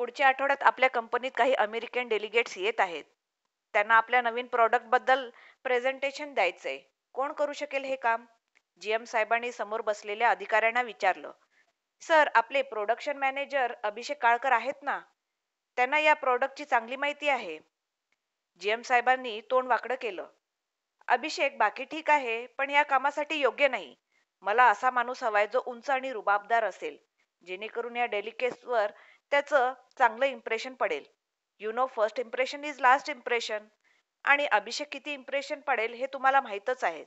पुढच्या आठवड्यात आपल्या कंपनीत काही अमेरिकन डेलिगेट्स येत आहेत. त्यांना आपल्या नवीन प्रॉडक्टबद्दल प्रेझेंटेशन द्यायचंय. कोण करू शकेल हे काम? जीएम साहेबांनी समोर बसलेल्या अधिकाऱ्यांना विचारलं. सर, आपले प्रोडक्शन मॅनेजर अभिषेक काळकर आहेत ना? त्यांना या प्रॉडक्टची चांगली माहिती आहे. जीएम साहेबांनी तोंड वाकडं केलं. अभिषेक बाकी ठीक आहे, पण या कामासाठी योग्य नाही. मला असा माणूस हवाय जो उंच आणि रुबाबदार असेल, जेणेकरून या डेलिकेट्सवर त्याचं चांगलं इम्प्रेशन पडेल. You know, first impression is last impression. आणि अभिषेक किती इम्प्रेशन पडेल हे तुम्हाला माहीतच आहे.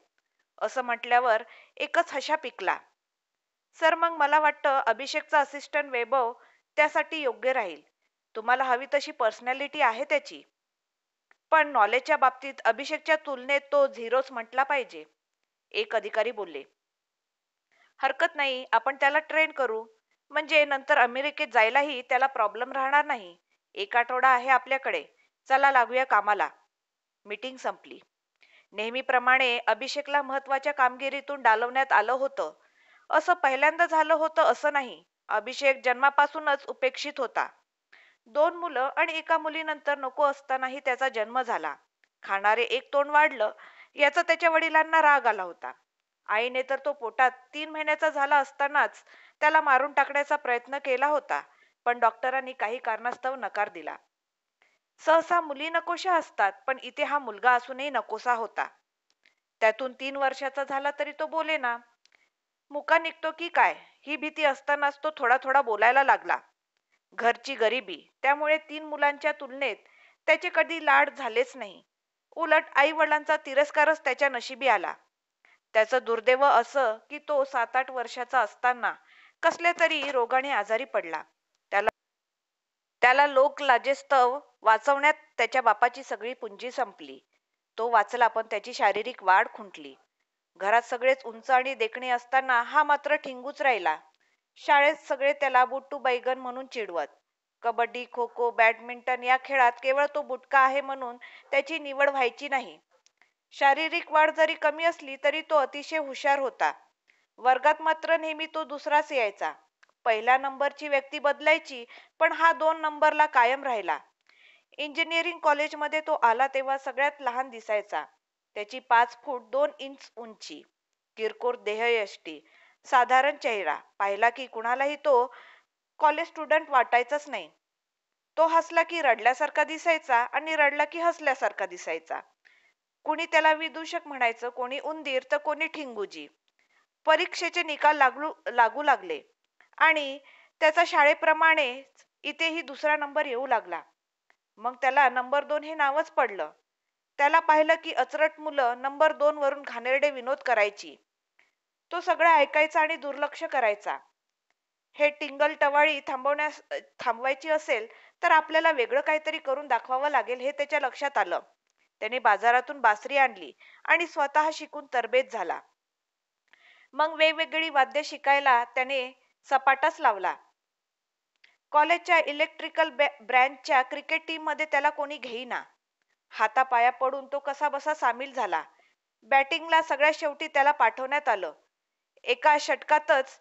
असं म्हटल्यावर एकच हशा पिकला. सर, मग मला वाटतं अभिषेकचा असिस्टंट वैभव त्यासाठी योग्य राहील. तुम्हाला हवी तशी पर्सनॅलिटी आहे त्याची. पण नॉलेजच्या बाबतीत अभिषेकच्या तुलनेत तो झिरोच म्हटला पाहिजे. एक अधिकारी बोलले. हरकत नाही, आपण त्याला ट्रेन करू. म्हणजे नंतर अमेरिकेत जायलाही त्याला प्रॉब्लेम राहणार नाही. 1 आठवडा आहे आपल्याकडे. चला लागूया कामाला. मीटिंग संपली. नेहमीप्रमाणे अभिषेकला महत्वाच्या कामगिरीतून डालवण्यात आलं होतं. असं पहिल्यांदा झालं होतं असं नाही. अभिषेक जन्मापासूनच उपेक्षित होता. 2 मुलं आणि एका मुलीनंतर नको असतानाही त्याचा जन्म झाला. खाणारे एक तोंड वाढलं याचा त्याच्या वडिलांना राग आला होता. आईने तर तो पोटात 3 महिन्याचा झाला असतानाच त्याला मारून टाकण्याचा प्रयत्न केला होता, पण डॉक्टरांनी काही कारणास्तव नकार दिला. सहसा मुली नकोशा असतात, पण इथे हा मुलगा असूनही नकोसा होता. त्यातून 3 वर्षाचा झाला तरी तो बोलेना. मुका निघतो की काय ही भीती असतानाच तो थोडा थोडा बोलायला लागला. घरची गरिबी, त्यामुळे 3 मुलांच्या तुलनेत त्याचे कधी लाड झालेच नाही. उलट आई वडिलांचा तिरस्कारच त्याच्या नशिबी आला. त्याचं दुर्दैव असं की तो 7-8 वर्षाचा असताना कसल्या तरी रोगाने आजारी पडला. त्याला त्याला लोक लाजेस्तव वाचवण्यात त्याच्या बापाची सगळी पुंजी संपली. तो वाचला, पण त्याची शारीरिक वाढ खुंटली. घरात सगळेच उंच आणि देखणे असताना हा मात्र ठिंगूच राहिला. शाळेत सगळे त्याला बुट्टू बैगन म्हणून चिडवत. कबड्डी, खो खो, बॅडमिंटन या खेळात केवळ तो बुटका आहे म्हणून त्याची निवड व्हायची नाही. शारीरिक वाढ जरी कमी असली तरी तो अतिशय हुशार होता. वर्गात मात्र नेहमी तो दुसराच यायचा. पहिल्या नंबरची व्यक्ती बदलायची, पण हा 2 नंबरला कायम राहिला. इंजिनिअरिंग कॉलेजमध्ये तो आला तेव्हा सगळ्यात लहान दिसायचा. त्याची 5 फूट 2 इंच उंची, किरकोळ देहयष्टी, साधारण चेहरा पाहिला की कुणालाही तो कॉलेज स्टुडंट वाटायचाच नाही. तो हसला की रडल्यासारखा दिसायचा आणि रडला की हसल्यासारखा दिसायचा. कुणी त्याला विदूषक म्हणायचं, कोणी उंदीर तर कोणी ठिंगुजी. परीक्षेचे निकाल लागू लागले आणि त्याचा शाळेप्रमाणेच इथेही दुसरा नंबर येऊ लागला. मग त्याला नंबर 2 हे नावच पडलं. त्याला पाहिलं की अचरट मुलं नंबर 2 वरून घाणेरडे विनोद करायची. तो सगळं ऐकायचा आणि दुर्लक्ष करायचा. हे टिंगल टवाळी थांबवायची असेल तर आपल्याला वेगळं काहीतरी करून दाखवावं लागेल हे त्याच्या लक्षात आलं. त्याने बाजारातून बासरी आणली आणि स्वतः शिकून तरबेज झाला. मग वेगवेगळी वाद्य शिकायला त्याने सपाटाच लावला. कॉलेजच्या इलेक्ट्रिकल ब्रँचच्या क्रिकेट टीममध्ये त्याला कोणी घेईना. हातापाया पडून तो कसाबसा सामील झाला. बॅटिंगला सगळ्यात शेवटी त्याला पाठवण्यात आलं. एका षटकातच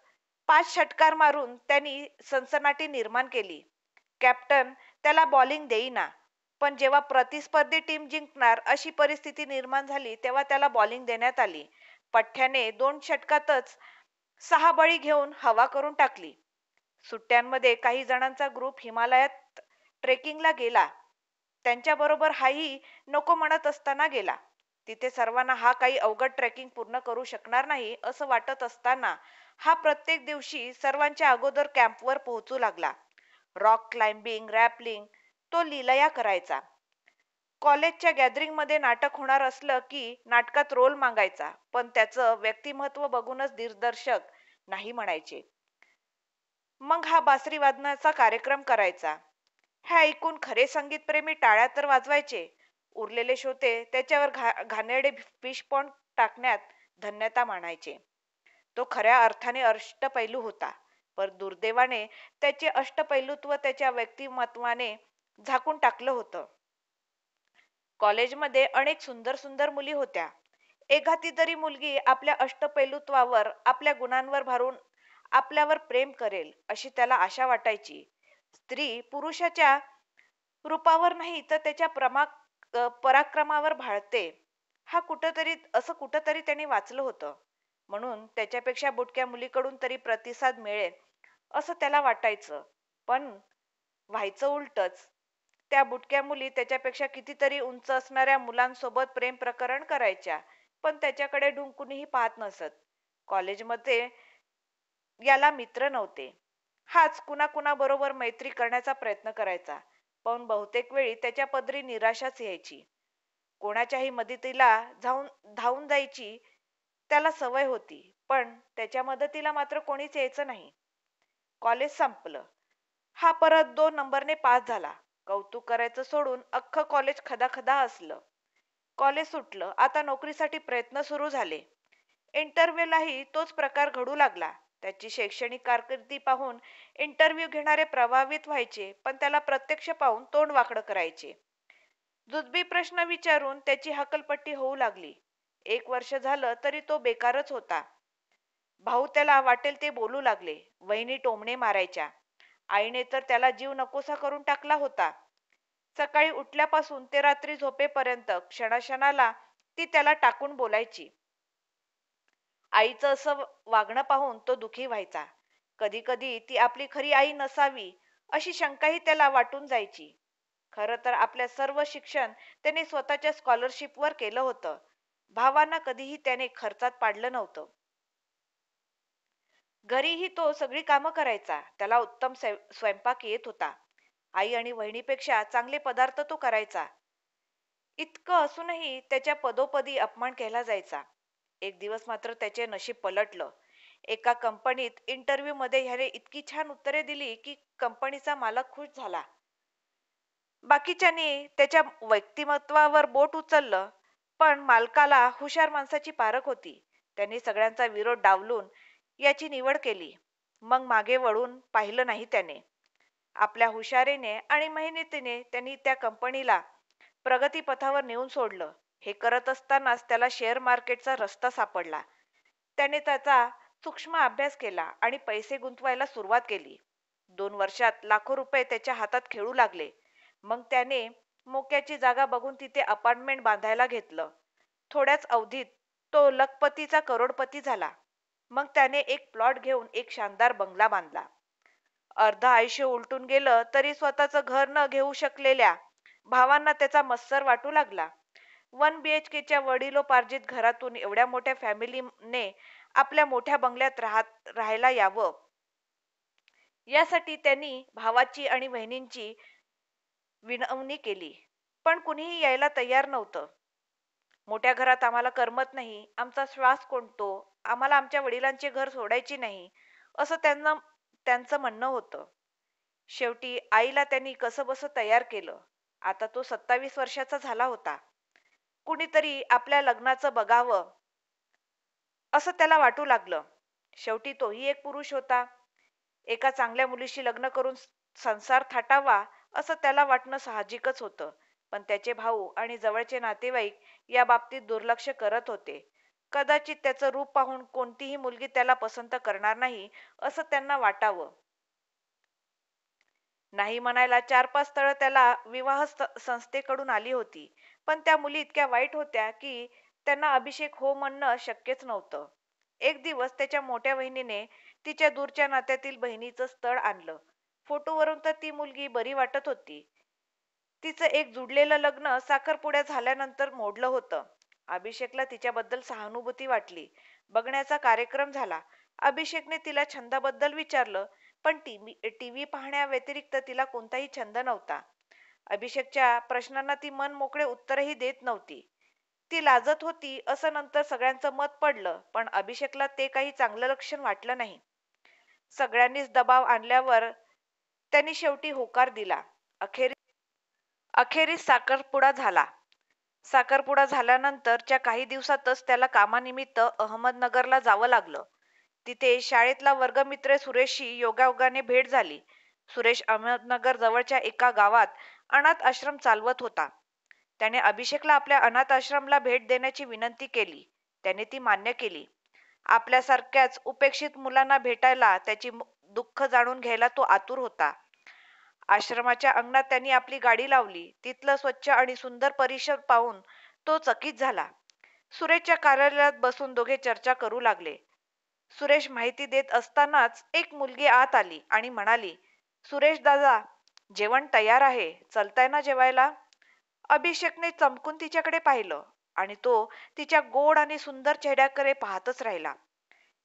5 षटकार मारून त्यांनी सनसनाटी निर्माण केली. कॅप्टन त्याला बॉलिंग देईना, पण जेव्हा प्रतिस्पर्धी टीम जिंकणार अशी परिस्थिती निर्माण झाली तेव्हा त्याला बॉलिंग देण्यात आली. पठ्ठ्याने 2 षटकातच 6 बळी घेऊन हवा करून टाकली. सुट्ट्यांमध्ये काही जणांचा ग्रुप हिमालयात ट्रेकिंगला गेला. त्यांच्याबरोबर हाही नको म्हणत असताना गेला. तिथे सर्वांना हा काही अवघड ट्रेकिंग पूर्ण करू शकणार नाही असं वाटत असताना हा प्रत्येक दिवशी सर्वांच्या अगोदर कॅम्पवर पोहोचू लागला. रॉक क्लाइम्बिंग, रॅपलिंग तो लीलया करायचा. कॉलेजच्या गॅदरिंगमध्ये नाटक होणार असलं की नाटकात रोल मागायचा, पण त्याचं व्यक्तिमत्व बघूनच दिग्दर्शक नाही म्हणायचे. मग हा बासरी वादनाचा कार्यक्रम करायचा. हे ऐकून खरे संगीतप्रेमी टाळ्या तर वाजवायचे. उरलेले श्रोते त्याच्यावर घाणेरडे फिश पॉन्ड टाकण्यात धन्यता मानायचे. तो खऱ्या अर्थाने अष्टपैलू होता, पण दुर्दैवाने त्याचे अष्टपैलुत्व त्याच्या व्यक्तिमत्वाने झाकून टाकलं होतं. कॉलेजमध्ये अनेक सुंदर सुंदर मुली होत्या. एखादी तरी मुलगी आपल्या अष्टपैलुत्वावर, आपल्या गुणांवर भारून आपल्यावर प्रेम करेल अशी त्याला आशा वाटायची. स्त्री पुरुषाच्या रूपावर नाही तर त्याच्या पराक्रमावर भाळते. असं कुठंतरी त्याने वाचलं होतं. म्हणून त्याच्यापेक्षा बुटक्या मुलीकडून तरी प्रतिसाद मिळेल असं त्याला वाटायचं. पण व्हायचं उलटच. त्या बुटक्या मुली त्याच्यापेक्षा कितीतरी उंच असणाऱ्या मुलांसोबत प्रेम प्रकरण करायच्या, पण त्याच्याकडे ढुंकूनही पाहत नसत. कॉलेजमध्ये याला मित्र नव्हते. हाच कुणाकुणाबरोबर मैत्री करण्याचा प्रयत्न करायचा, पण बहुतेक वेळी त्याच्या पदरी निराशाच यायची. कोणाच्याही मदतीला धावून जायची त्याला सवय होती, पण त्याच्या मदतीला मात्र कोणीच यायचं नाही. कॉलेज संपलं. हा परत 2 नंबरने पास झाला. कौतुक करायचं सोडून अख्खं कॉलेज खदाखदा हसलं. कॉलेज सुटलं. आता नोकरीसाठी प्रयत्न सुरू झाले. इंटरव्ह्यूलाही तोच प्रकार घडू लागला. त्याची शैक्षणिक कारकिर्दी पाहून इंटरव्ह्यू घेणारे प्रभावित व्हायचे, पण त्याला प्रत्यक्ष पाहून तोंड वाकडं करायचे. जुजबी प्रश्न विचारून त्याची हकलपट्टी होऊ लागली. 1 वर्ष झालं तरी तो बेकारच होता. भाऊ त्याला वाटेल ते बोलू लागले. वहिनी टोमणे मारायच्या. आईने तर त्याला जीव नकोसा करून टाकला होता. सकाळी उठल्यापासून ते रात्री झोपेपर्यंत क्षणाक्षणाला ती त्याला टाकून बोलायची. आईचं असं वागणं पाहून तो दुखी व्हायचा. कधी कधी ती आपली खरी आई नसावी अशी शंकाही त्याला वाटून जायची. खरं तर आपल्या सर्व शिक्षण त्याने स्वतःच्या स्कॉलरशिपवर केलं होतं. भावांना कधीही त्याने खर्चात पाडलं नव्हतं. घरीही तो सगळी कामं करायचा. त्याला उत्तम स्वयंपाक येत होता. आई आणि वहिनीपेक्षा चांगले पदार्थ तो करायचा. इतकं असूनही त्याच्या पदोपदी अपमान केला जायचा. एक दिवस मात्र त्याचे नशीब पलटलं. एका कंपनीत इंटरव्ह्यू मध्ये ह्याने इतकी छान उत्तरे दिली की कंपनीचा मालक खुश झाला. बाकीच्यांनी त्याच्या व्यक्तिमत्वावर बोट उचललं, पण मालकाला हुशार माणसाची पारख होती. त्यांनी सगळ्यांचा विरोध डावलून याची निवड केली. मग मागे वळून पाहिलं नाही त्याने. आपल्या हुशारीने आणि मेहनतीने त्यांनी त्या कंपनीला प्रगतीपथावर नेऊन सोडलं. हे करत असतानाच त्याला शेअर मार्केटचा रस्ता सापडला. त्याने त्याचा सूक्ष्म अभ्यास केला आणि पैसे गुंतवायला सुरुवात केली. 2 वर्षात लाखो रुपये त्याच्या हातात खेळू लागले. मग त्याने मोक्याची जागा बघून तिथे अपार्टमेंट बांधायला घेतलं. थोड्याच अवधीत तो लखपतीचा करोडपती झाला. मग त्याने एक प्लॉट घेऊन एक शानदार बंगला बांधला. अर्ध आयुष्य उलटून गेलं तरी स्वतःचं घर न घेऊ शकलेल्या भावांना त्याचा मत्सर वाटू लागला. 1 BHKच्या वडिलोपार्जित घरातून एवढ्या मोठ्या फॅमिलीने आपल्या मोठ्या बंगल्यात राहायला यावं, यासाठी त्यांनी भावाची आणि बहिणींची विनवणी केली. पण कुणीही यायला तयार नव्हतं. मोठ्या घरात आम्हाला करमत नाही, आमचा श्वास कोंडतो, आम्हाला आमच्या वडिलांचे घर सोडायचे नाही, असं त्यांचं म्हणणं होतं. शेवटी आईला त्यांनी कसंबसं तयार केलं. आता तो 27 वर्षाचा झाला होता. कुणीतरी आपल्या लग्नाचं बघावं असं त्याला वाटू लागलं. शेवटी तोही एक पुरुष होता. एका चांगल्या मुलीशी लग्न करून संसार थाटावा असं त्याला वाटणं साहजिकच होतं. पण त्याचे भाऊ आणि जवळचे नातेवाईक या बाबतीत दुर्लक्ष करत होते. कदाचित त्याचं रूप पाहून कोणतीही मुलगी त्याला पसंत करणार नाही असं त्यांना वाटावं. नाही म्हणायला 4-5 स्थळं त्याला विवाह संस्थेकडून आली होती. पण त्या मुली इतक्या वाईट होत्या की त्यांना अभिषेक हो म्हणणं शक्यच नव्हतं. एक दिवस त्याच्या मोठ्या बहिणीने तिच्या दूरच्या नात्यातील बहिणीचं स्थळ आणलं. फोटोवरून तर ती मुलगी बरी वाटत होती. तिचं एक जुडलेलं लग्न साखरपुड्या झाल्यानंतर मोडलं होतं. अभिषेकला तिच्याबद्दल सहानुभूती वाटली. बघण्याचा कार्यक्रम झाला. अभिषेकने तिला छंदाबद्दल विचारलं, पण टीव्ही पाहण्याव्यतिरिक्त तिला कोणताही छंद नव्हता. अभिषेकच्या प्रश्नांना ती मन मोकळे उत्तरही देत नव्हती. ती लाजत होती असं नंतर सगळ्यांचं मत पडलं, पण अभिषेकला ते काही चांगलं लक्षण वाटलं नाही. सगळ्यांनीच दबाव आणल्यावर त्यांनी शेवटी होकार दिला. अखेरीस साखरपुडा झाला. साखरपुडा झाल्यानंतरच्या काही दिवसातच त्याला कामानिमित्त अहमदनगरला जावं लागलं. तिथे शाळेतला वर्गमित्र सुरेशशी योगायोगाने भेट झाली. सुरेश अहमदनगर जवळच्या एका गावात अनाथ आश्रम चालवत होता. त्याने अभिषेकला आपल्या अनाथ आश्रमला भेट देण्याची विनंती केली. त्याने ती मान्य केली. आपल्यासारख्याच उपेक्षित मुलांना भेटायला, त्याची दुःख जाणून घ्यायला तो आतुर होता. आश्रमाच्या अंगणात त्यांनी आपली गाडी लावली. तिथलं स्वच्छ आणि सुंदर परिसर पाहून तो चकित झाला. सुरेशच्या कार्यालयात बसून दोघे चर्चा करू लागले. सुरेश माहिती देत असतानाच एक मुलगी आत आली आणि म्हणाली, "सुरेश दादा, जेवण तयार आहे. चलताय ना जेवायला?" अभिषेकने चमकून तिच्याकडे पाहिलं आणि तो तिच्या गोड आणि सुंदर चेहऱ्याकडे पाहतच राहिला.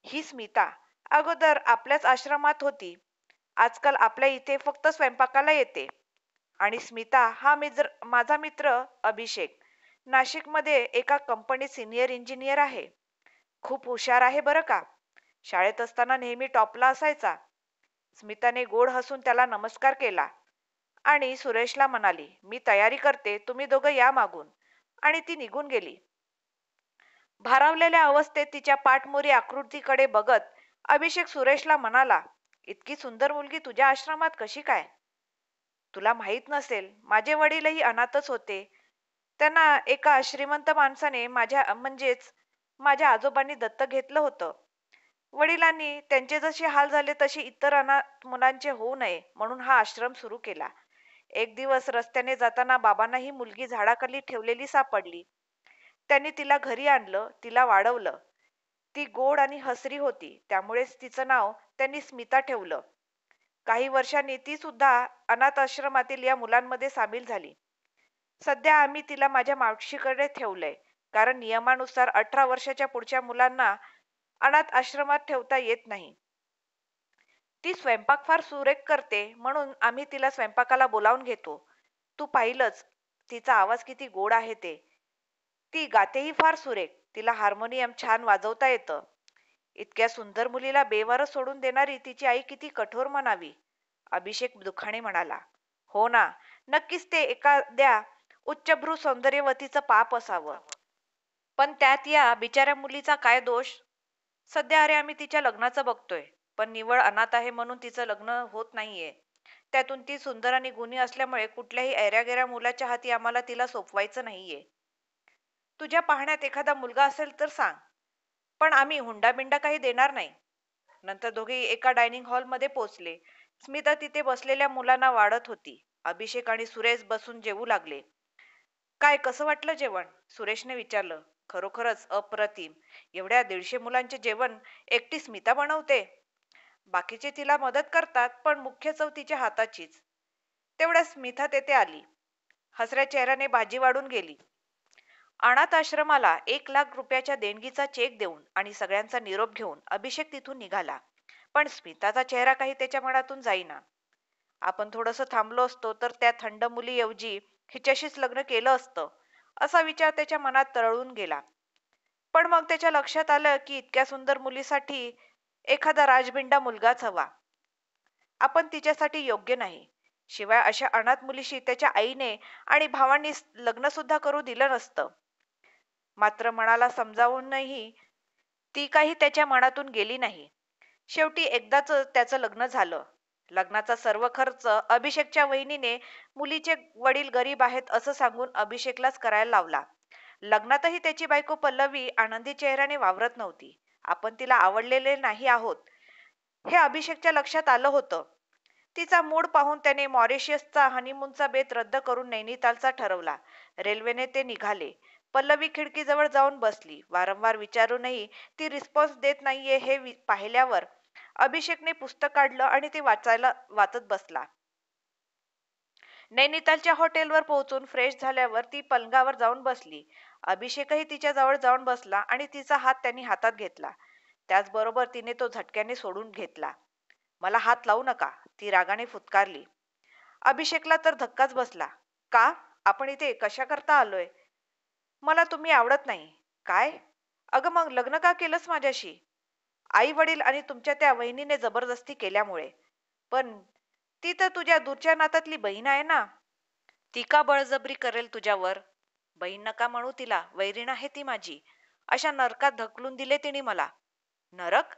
ही स्मिता अगोदर आपल्याच आश्रमात होती. आजकाल आपल्या इथे फक्त स्वयंपाकाला येते. आणि स्मिता हा माझा मित्र अभिषेक. नाशिकमध्ये एका कंपनीत सिनियर इंजिनियर आहे. खूप हुशार आहे बरं का. शाळेत असताना नेहमी टॉपला असायचा. स्मिताने गोड हसून त्याला नमस्कार केला आणि सुरेशला म्हणाली, "मी तयारी करते, तुम्ही दोघं या मागून." आणि ती निघून गेली. भारावलेल्या अवस्थेत तिच्या पाठमोरी आकृतीकडे बघत अभिषेक सुरेशला म्हणाला, "इतकी सुंदर मुलगी तुझ्या आश्रमात कशी काय? तुला माहीत नसेल, माझे वडीलही अनाथच होते. त्यांना एका श्रीमंत माणसाने माझ्या आजोबांनी दत्तक घेतलं होतं. वडिलांनी त्यांचे जसे हाल झाले तसे इतर अनाथ मुलांचे होऊ नये म्हणून हा आश्रम सुरू केला. एक दिवस रस्त्याने जाताना बाबांना ही मुलगी झाडाखाली ठेवलेली सापडली. त्यांनी तिला घरी आणलं, तिला वाढवलं. ती गोड आणि हसरी होती, त्यामुळेच तिचं नाव त्यांनी स्मिता ठेवलं. काही वर्षांनी ती सुद्धा अनाथ आश्रमातील या मुलांमध्ये सामील झाली. सध्या आम्ही तिला माझ्या मावशीकडे ठेवलंय, कारण नियमानुसार 18 वर्षाच्या पुढच्या मुलांना अनाथ आश्रमात ठेवता येत नाही. ती स्वयंपाक फार सुरेख करते म्हणून आम्ही तिला स्वयंपाकाला बोलावून घेतो. तू पाहिलंच तिचा आवाज किती गोड आहे ते. ती गातेही फार सुरेख. तिला हार्मोनियम छान वाजवता येतं. इतक्या सुंदर मुलीला बेवारस सोडून देणारी तिची आई किती कठोर म्हणावी." अभिषेक दुःखाने म्हणाला. "हो ना, नक्कीच ते एखाद्या उच्चभ्रू सौंदर्यवतीचं पाप असावं. पण त्यात या बिचाऱ्या मुलीचा काय दोष? सध्या अरे आम्ही तिच्या लग्नाचं बघतोय, पण निव्वळ अनाथ आहे म्हणून तिचं लग्न होत नाहीये. त्यातून ती सुंदर आणि गुणी असल्यामुळे कुठल्याही ऐऱ्यागेऱ्या मुलाच्या हाती आम्हाला तिला सोपवायचं नाहीये. तुझ्या पाहण्यात एखादा मुलगा असेल तर सांग, पण आम्ही हुंडाबिंडा काही देणार नाही." नंतर दोघे एका डायनिंग हॉलमध्ये पोचले. स्मिता तिथे बसलेल्या मुलांना वाढत होती. अभिषेक आणि सुरेश बसून जेवू लागले. "काय कसं वाटलं जेवण?" सुरेशने विचारलं. "खरोखरच अप्रतिम. एवढ्या 150 मुलांचे जेवण एकटी स्मिता बनवते. बाकीचे तिला मदत करतात, पण मुख्य चव तिच्या हाताचीच." तेवढ्या स्मिता तेथे आली. हसऱ्या चेहऱ्याने भाजी वाढून गेली. अनाथ आश्रमाला 1,00,000 रुपयाच्या देणगीचा चेक देऊन आणि सगळ्यांचा निरोप घेऊन अभिषेक तिथून निघाला. पण स्मिताचा चेहरा काही त्याच्या मनातून जाईना. आपण थोडंसं थांबलो असतो तर त्या थंड मुलीऐवजी हिच्याशीच लग्न केलं असतं, असा विचार त्याच्या मनात तरळून गेला. पण मग त्याच्या लक्षात आलं की इतक्या सुंदर मुलीसाठी एखादा राजबिंडा मुलगाच हवा. आपण तिच्यासाठी योग्य नाही. शिवाय अशा अनाथ मुलीशी त्याच्या आईने आणि भावांनी लग्न सुद्धा करू दिलं नसतं. मात्र मनाला समजावूनही ती काही त्याच्या मनातून गेली नाही. शेवटी एकदाच त्याचं लग्न झालं. लग्नाचा सर्व खर्च अभिषेकच्या वहिनीने मुलीचे वडील गरीब आहेत असं सांगून अभिषेकलाच करायला लावला. लग्नातही त्याची बायको पल्लवी आनंदी चेहऱ्याने वावरत नव्हती. आपण तिला आवडलेले नाही आहोत हे अभिषेकच्या लक्षात आलं होतं. तिचा मूड पाहून त्याने मॉरिशसचा हनीमूनचा बेत रद्द करून नैनितालचा ठरवला. रेल्वेने ते निघाले. पल्लवी खिडकीजवळ जाऊन बसली. वारंवार विचारूनही ती रिस्पॉन्स देत नाहीये हे पाहिल्यावर अभिषेकने पुस्तक काढलं आणि ते वाचत बसला. नैनितालच्या हॉटेलवर पोहोचून फ्रेश झाल्यावर ती पलंगावर जाऊन बसली. अभिषेकही तिच्या जवळ जाऊन बसला आणि तिचा हात त्यांनी हातात घेतला. त्याचबरोबर तिने तो झटक्याने सोडून घेतला. "मला हात लावू नका," ती रागाने फुत्कारली. अभिषेकला तर धक्काच बसला. "का? आपण इथे कशा करता आलोय? मला तुम्ही आवडत नाही." "काय? अगं मग लग्न का केलंस माझ्याशी?" "आई वडील आणि तुमच्या त्या वहिनीने जबरदस्ती केल्यामुळे." "पण ती तर तुझ्या दूरच्या नातातली बहीण आहे ना. ती का बळजबरी करेल तुझ्यावर?" "बहीण नका म्हणू तिला, वैरीण आहे ती माझी. अशा नरकात ढकलून दिले तिने मला." "नरक?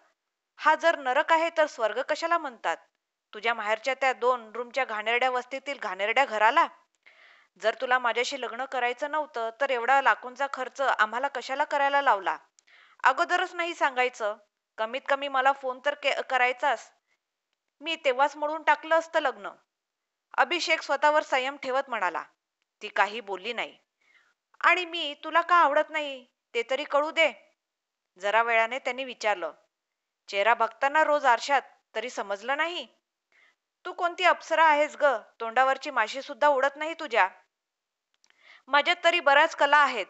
हा जर नरक आहे तर स्वर्ग कशाला म्हणतात? तुझ्या माहेरच्या त्या 2 रूमच्या घाणेरड्या वस्तीतील घाणेरड्या घराला? जर तुला माझ्याशी लग्न करायचं नव्हतं तर एवढा लाखोंचा खर्च आम्हाला कशाला करायला लावला? अगोदरच नाही सांगायचं. कमीत कमी मला फोन तर करायचास. मी तेव्हाच मोडून टाकलं असतं लग्न." अभिषेक स्वतःवर संयम ठेवत म्हणाला. ती काही बोलली नाही. आणि मी तुला का आवडत नाही ते तरी कळू दे. जरा वेळाने त्यांनी विचारलं. चेहरा बघताना रोज आरशात तरी समजलं नाही? तू कोणती अप्सरा आहेस ग? तोंडावरची माशी सुद्धा उडत नाही तुझ्या. माझ्यात तरी बऱ्याच कला आहेत.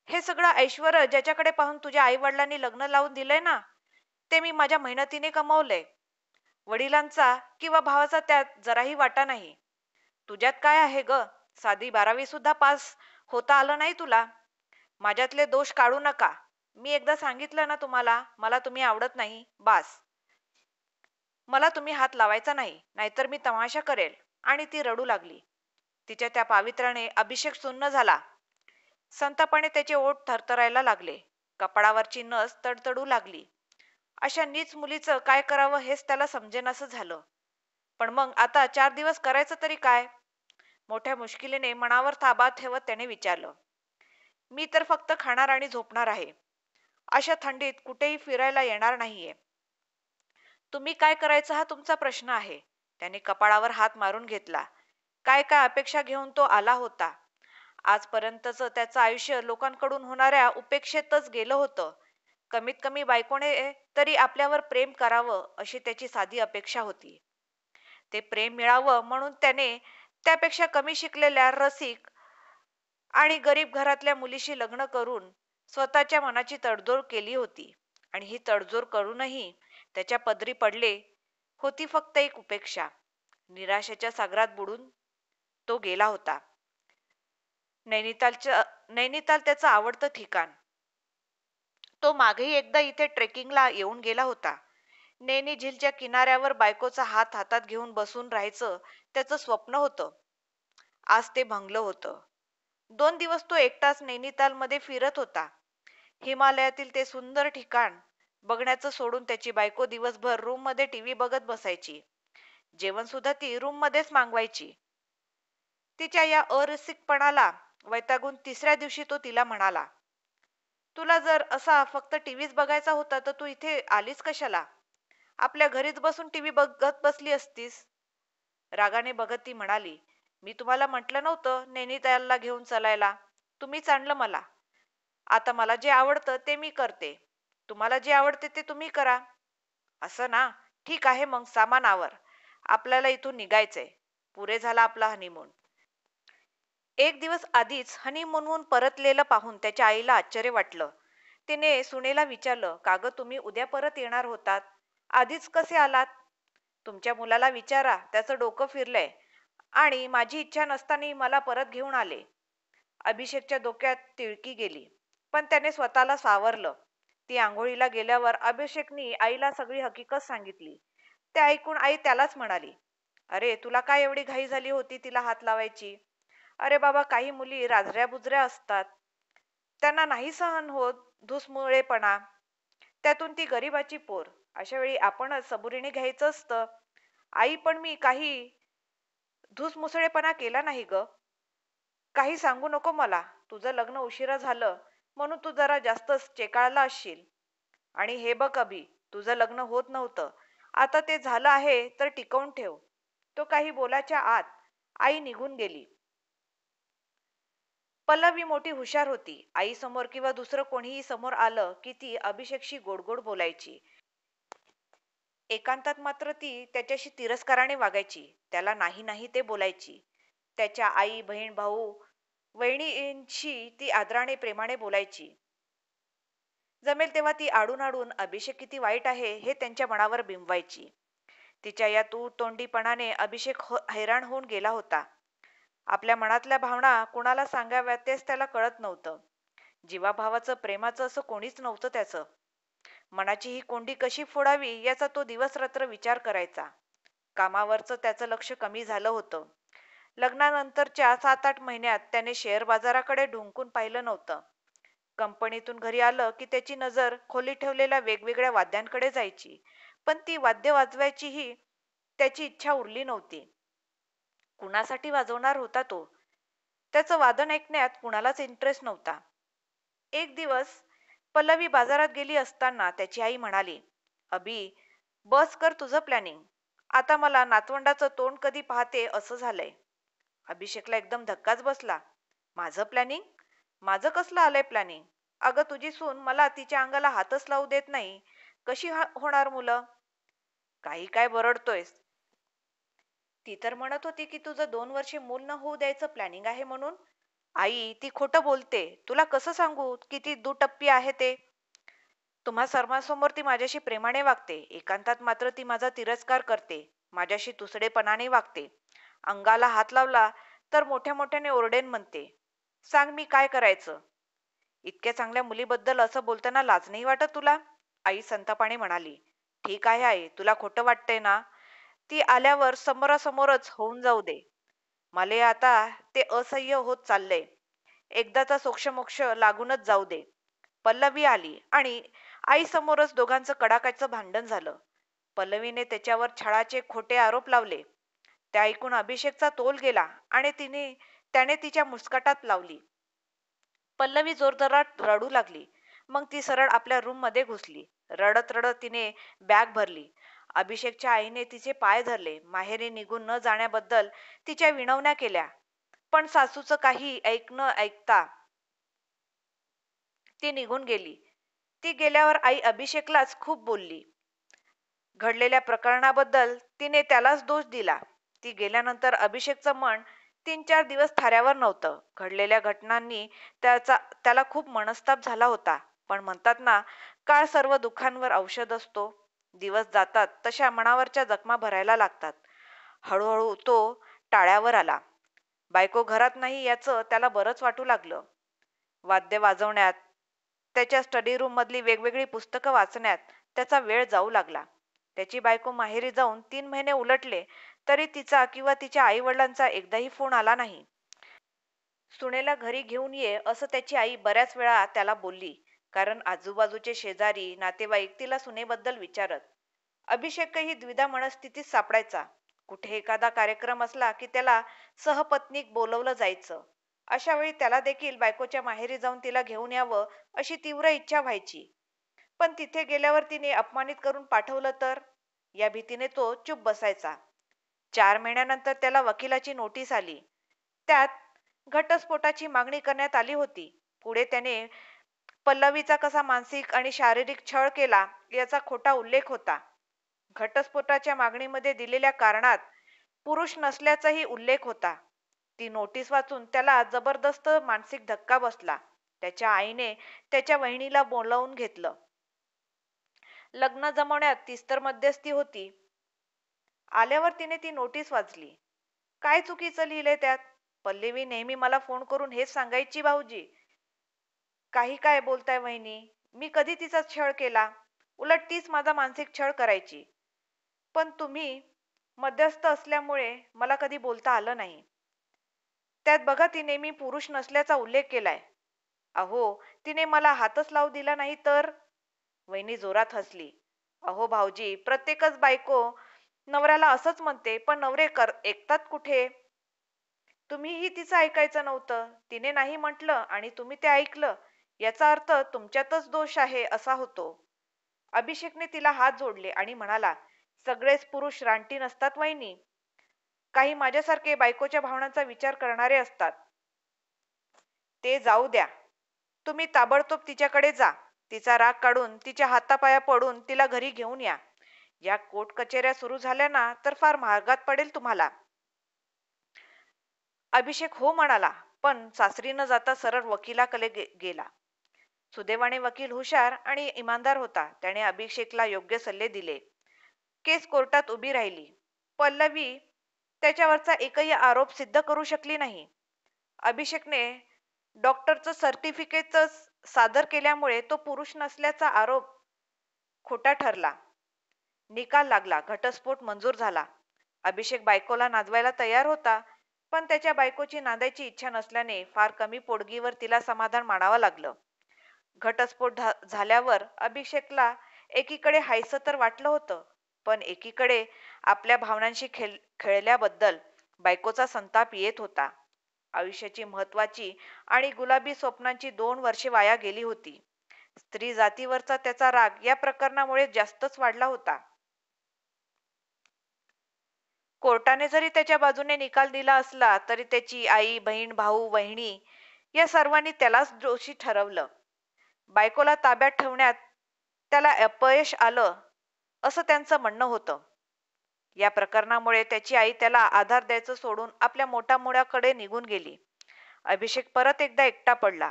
हे सगळं ऐश्वर ज्याच्याकडे पाहून तुझ्या आई वडिलांनी लग्न लावून दिलंय ना, ते मी माझ्या मेहनतीने कमवलंय. वडिलांचा किंवा भावाचा त्यात जराही वाटा नाही. तुझ्यात काय आहे ग? साधी 12वी सुद्धा पास होता आलं नाही तुला. माझ्यातले दोष काढू नका. मी एकदा सांगितलं ना तुम्हाला, मला तुम्ही आवडत नाही, बास. मला तुम्ही हात लावायचा नाही, नाहीतर मी तमाशा करेल. आणि ती रडू लागली. तिच्या त्या पावित्र्याने अभिषेक सुन्न झाला. संतापाने त्याचे ओठ थरथरायला लागले. कपाळावरची नस तडतडू लागली. अशा नीच मुलीचं काय करावं हेच त्याला समजेनासं झालं. पण मग आता 4 दिवस करायचं तरी काय? मोठ्या मुश्किलीने मनावर ताबा ठेवत त्याने विचारलं. मी तर फक्त खाणार आणि झोपणार आहे. अशा थंडीत कुठेही फिरायला येणार नाहीये. तुम्ही काय करायचं हा तुमचा प्रश्न आहे. त्याने कपाळावर हात मारून घेतला. काय काय अपेक्षा घेऊन तो आला होता. आजपर्यंतचं त्याचं आयुष्य लोकांकडून होणाऱ्या उपेक्षेतच गेलं होतं. कमीत कमी बायकोने तरी आपल्यावर प्रेम करावं अशी त्याची साधी अपेक्षा होती. ते प्रेम मिळावं म्हणून त्याने त्यापेक्षा कमी शिकलेल्या रसिक आणि गरीब घरातल्या मुलीशी लग्न करून स्वतःच्या मनाची तडजोड केली होती. आणि ही तडजोड करूनही त्याच्या पदरी पडले होती फक्त एक उपेक्षा. निराशेच्या सागरात बुडून तो गेला होता. नैनिताल त्याचं आवडतं ठिकाण. तो मागेही एकदा इथे ट्रेकिंगला येऊन गेला होता. नैनी झीलच्या किनाऱ्यावर बायकोचा हात हातात घेऊन बसून राहायचं त्याचं स्वप्न होतं. आज ते भंगलं होतं. 2 दिवस तो एकटाच नैनितालमध्ये फिरत होता. हिमालयातील ते सुंदर ठिकाण बघण्याचं सोडून त्याची बायको दिवसभर रूममध्ये टीव्ही बघत बसायची. जेवण सुद्धा ती रूममध्येच मागवायची. तिच्या या अरसिकपणाला वैतागून 3ऱ्या दिवशी तो तिला म्हणाला, तुला जर असा फक्त टीव्हीच बघायचा होता तर तू इथे आलीच कशाला? आपल्या घरीच बसून टीव्ही बघत बसली असतीस. रागाने बघत ती म्हणाली, मी तुम्हाला म्हटलं नव्हतं नैनितालला घेऊन चलायला? तुम्हीच आणलं मला. आता मला जे आवडतं ते मी करते. तुम्हाला जे आवडते ते तुम्ही करा. असं ना? ठीक आहे मग सामान आवर. आपल्याला इथून निघायचंय. पुरे झाला आपला हनीमून. 1 दिवस आधीच हनीमूनहून परतलेलं पाहून त्याच्या आईला आश्चर्य वाटलं. तिने सुनेला विचारलं, का गं तुम्ही उद्या परत येणार होतात? आधीच कसे आलात? तुमच्या मुलाला विचारा, त्याचं डोकं फिरलंय. आणि माझी इच्छा नसताना मला परत घेऊन आले. अभिषेकच्या डोक्यात तिळकी गेली. पण त्याने स्वतःला सावरलं. ती आंघोळीला गेल्यावर अभिषेकनी आईला सगळी हकीकत सांगितली. ते ऐकून आई त्यालाच म्हणाली, अरे तुला काय एवढी घाई झाली होती तिला हात लावायची? अरे बाबा, काही मुली राजऱ्या बुजऱ्या असतात. त्यांना नाही सहन होत धुसमुळेपणा. त्यातून ती गरिबाची पोर. अशा वेळी आपणच सबुरीने घ्यायचं असतं. आई, पण मी काही धुसमुसळेपणा केला नाही ग. काही सांगू नको मला. तुझं लग्न उशिरा झालं म्हणून तू जरा जास्तच चेकाळला असशील. आणि हे बघ अभि, तुझं लग्न होत नव्हतं. आता ते झालं आहे तर टिकवून ठेव. तो काही बोलायच्या आत आई निघून गेली. पल्लवी मोठी हुशार होती. आई समोर किंवा दुसरं कोणीही समोर आलं की ती अभिषेकशी गोड गोड बोलायची. एकांतात मात्र ती त्याच्याशी तिरस्काराने वागायची. त्याला नाही नाही ते बोलायची. त्याच्या आई, बहीण, भाऊ, वहिनींशी ती आदराने प्रेमाने बोलायची. जमेल तेव्हा ती आडून आडून अभिषेक किती वाईट आहे हे त्यांच्या मनावर बिंबवायची. तिच्या या तू तोंडीपणाने अभिषेक हैराण होऊन गेला होता. आपल्या मनातल्या भावना कुणाला सांगाव्या तेच त्याला कळत नव्हतं. जीवाभावाचं प्रेमाचं असं कोणीच नव्हतं त्याचं. मनाची ही कोंडी कशी फोडावी याचा तो दिवस रात्र विचार करायचा. कामावरचं त्याचं लक्ष कमी झालं होतं. लग्नानंतरच्या 7-8 महिन्यात त्याने शेअर बाजाराकडे ढुंकून पाहिलं नव्हतं. कंपनीतून घरी आलं की त्याची नजर खोलीत ठेवलेल्या वेगवेगळ्या वाद्यांकडे जायची. पण ती वाद्य वाजवायचीही त्याची इच्छा उरली नव्हती. कुणासाठी वाजवणार होता तो? त्याचं वादन ऐकण्यात कुणालाच इंटरेस्ट नव्हता. एक दिवस पल्लवी बाजारात गेली असताना त्याची आई म्हणाली, अभि, बस कर तुझं प्लॅनिंग. आता मला नातवंडाचं तोंड कधी पाहते असं झालंय. अभिषेकला एकदम धक्काच बसला. माझं प्लॅनिंग? माझं कसलं आलंय प्लॅनिंग? अगं तुझी सून मला तिच्या अंगाला हातच लावू देत नाही. कशी होणार मुलं? काही काय बरडतोयस? ती तर म्हणत होती की तुझं 2 वर्षे मूल न होऊ द्यायचं प्लॅनिंग आहे म्हणून. आई, ती खोटं बोलते. तुला कसं सांगू किती दुटप्पी आहे ते? तुम्हा सर्वांसमोर ती माझ्याशी प्रेमाने वागते, एकांतात मात्र ती माझा तिरस्कार करते, माझ्याशी तुसडेपणाने वागते. अंगाला हात लावला तर मोठ्या मोठ्याने ओरडेन म्हणते. सांग मी काय करायचं? इतक्या चांगल्या मुलीबद्दल असं बोलताना लाज नाही वाटत तुला? आई संतापाने म्हणाली. ठीक आहे आई, तुला खोटं वाटतंय ना? ती आल्यावर समोरासमोरच होऊन जाऊ दे. मला आता ते असह्य होत चाललंय. एकदाचा सोक्षमोक्ष लागूनच जाऊ दे. पल्लवी आली आणि आईसमोरच दोघांचं कडाक्याचं भांडण झालं. पल्लवीने त्याच्यावर छळाचे खोटे आरोप लावले. ते ऐकून अभिषेकचा तोल गेला आणि त्याने तिच्या मुस्कटात लावली. पल्लवी जोरदारात रडू लागली. मग ती सरळ आपल्या रूममध्ये घुसली. रडत रडत तिने बॅग भरली. अभिषेकच्या आईने तिचे पाय धरले. माहेरी निघून न जाण्याबद्दल तिच्या विनवण्या केल्या. पण सासूचं काही न ऐकता ती निघून गेली. ती गेल्यावर आई अभिषेकलाच खूप बोलली. घडलेल्या प्रकरणाबद्दल तिने त्यालाच दोष दिला. ती गेल्यानंतर अभिषेकचं मन 3-4 दिवस थाऱ्यावर नव्हतं. घडलेल्या घटनांनी त्याला खूप मनस्ताप झाला होता. पण म्हणतात ना, काळ सर्व दुःखांवर औषध असतो. दिवस जातात तशा मनावरच्या जखमा भरायला लागतात. हळूहळू तो टाळ्यावर आला. बायको घरात नाही याचं त्याला बरंच वाटू लागलं. वाद्य वाजवण्यात, त्याच्या स्टडी रूम मधली वेगवेगळी पुस्तकं वाचण्यात त्याचा वेळ जाऊ लागला. त्याची बायको माहेरी जाऊन 3 महिने उलटले तरी तिचा किंवा तिच्या आई वडिलांचा एकदाही फोन आला नाही. सुनेला घरी घेऊन ये असं त्याची आई बऱ्याच वेळा त्याला बोलली, कारण आजूबाजूचे शेजारी नातेवाईक तिला सुनेबद्दल विचारत. अभिषेकही द्विधा मनस्थितीत सापडायचा. कुठे एखादा कार्यक्रम असला की त्याला सहपत्नीक बोलवलं जायचं. अशा वेळी त्याला देखील बायकोच्या माहेरी जाऊन तिला घेऊन यावं अशी तीव्र इच्छा व्हायची. पण तिथे गेल्यावर तिने अपमानित करून पाठवलं तर, या भीतीने तो चुप बसायचा. 4 महिन्यानंतर त्याला वकिलाची नोटीस आली. त्यात घटस्फोटाची मागणी करण्यात आली होती. पुढे त्याने पल्लवीचा कसा मानसिक आणि शारीरिक छळ केला याचा खोटा उल्लेख होता. घटस्फोटाच्या मागणीमध्ये दिलेल्या कारणात पुरुष नसल्याचाही उल्लेख होता. ती नोटीस वाचून त्याला जबरदस्त मानसिक धक्का बसला. त्याच्या आईने त्याच्या वहिनीला बोलावून घेतलं. लग्न जमवण्यात तीच तर मध्यस्थी होती. आल्यावर तिने ती नोटीस वाचली. काय चुकीचं लिहिलंय त्यात? पल्लवी नेहमी मला फोन करून हेच सांगायची, भाऊजी काही काय बोलताय वहिनी, मी कधी तिचा छळ केला? उलट तीच माझा मानसिक छळ करायची. पण तुम्ही मध्यस्थ असल्यामुळे मला कधी बोलता आलं नाही. त्यात बघा तिने मी पुरुष नसल्याचा उल्लेख केलाय. अहो, तिने मला हातच लावू दिला नाही तर? वहिनी जोरात हसली. अहो भाऊजी, प्रत्येकच बायको नवऱ्याला असंच म्हणते, पण नवरे ऐकतात कुठे? तुम्हीही तिचं ऐकायचं नव्हतं. तिने नाही म्हटलं आणि तुम्ही ते ऐकलं. याचा अर्थ तुमच्यातच दोष आहे असा होतो. अभिषेकने तिला हात जोडले आणि म्हणाला, सगळेच पुरुष रानटी नसतात वहिनी. काही माझ्यासारखे बायकोच्या भावनांचा विचार करणारे असतात. ते जाऊ द्या. तुम्ही ताबडतोब तिच्याकडे जा. तिचा राग काढून तिच्या हातापाया पडून तिला घरी घेऊन या. या कोर्ट कचेऱ्या सुरू झाल्या ना तर फार महागात पडेल तुम्हाला. अभिषेक हो म्हणाला, पण सासरी न जाता सरळ वकिलाकडे गेला. सुदैवाने वकील हुशार आणि इमानदार होता. त्याने अभिषेकला योग्य सल्ले दिले. केस कोर्टात उभी राहिली. पल्लवी त्याच्यावरचा एकही आरोप सिद्ध करू शकली नाही. अभिषेकने डॉक्टरचं सर्टिफिकेटच सादर केल्यामुळे तो पुरुष नसल्याचा आरोप खोटा ठरला. निकाल लागला. घटस्फोट मंजूर झाला. अभिषेक बायकोला नांदवायला तयार होता, पण त्याच्या बायकोची नांदायची इच्छा नसल्याने फार कमी पोटगीवर तिला समाधान मानावं लागलं. घटस्फोट झाल्यावर अभिषेकला एकीकडे हायसं तर वाटलं होतं, पण एकीकडे आपल्या भावनांशी खेळल्याबद्दल बायकोचा संताप येत होता. आयुष्याची महत्वाची आणि गुलाबी स्वप्नांची 2 वर्षे वाया गेली होती. स्त्री जातीवरचा त्याचा राग या प्रकरणामुळे जास्तच वाढला होता. कोर्टाने जरी त्याच्या बाजूने निकाल दिला असला तरी त्याची आई, बहीण, भाऊ, वहिनी या सर्वांनी त्यालाच दोषी ठरवलं. बायकोला ताब्यात ठेवण्यात त्याला अपयश आलं असं त्यांचं म्हणणं होतं. या प्रकरणामुळे त्याची आई त्याला आधार द्यायचं सोडून आपल्या मोठ्या मुलाकडे निघून गेली. अभिषेक परत एकदा एकटा पडला.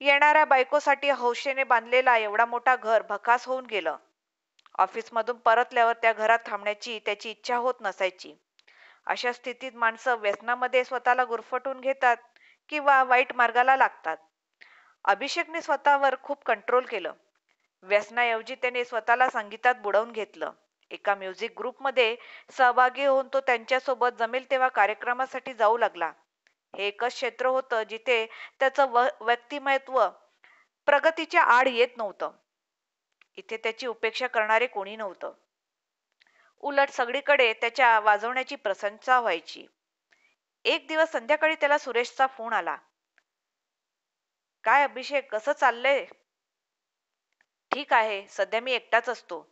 येणाऱ्या बायकोसाठी हौशेने बांधलेला एवढा मोठा घर भकास होऊन गेलं. ऑफिसमधून परतल्यावर त्या घरात थांबण्याची त्याची इच्छा होत नसायची. अशा स्थितीत माणसं व्यसनामध्ये स्वतःला गुरफटून घेतात किंवा वाईट मार्गाला लागतात. अभिषेकने स्वतःवर खूप कंट्रोल केलं. व्यसनाऐवजी त्याने स्वतःला संगीतात बुडवून घेतलं. एका म्युझिक ग्रुपमध्ये सहभागी होऊन तो त्यांच्यासोबत जमेल तेव्हा कार्यक्रमासाठी जाऊ लागला. हे एकच क्षेत्र होतं जिथे त्याचं व्यक्तिमत्व प्रगतीच्या आड येत नव्हतं. इथे त्याची उपेक्षा करणारे कोणी नव्हतं. उलट सगळीकडे त्याच्या वाजवण्याची प्रशंसा व्हायची. एक दिवस संध्याकाळी त्याला सुरेशचा फोन आला. काय अभिषेक, कसं चाललंय? ठीक आहे, सध्या मी एकटाच असतो.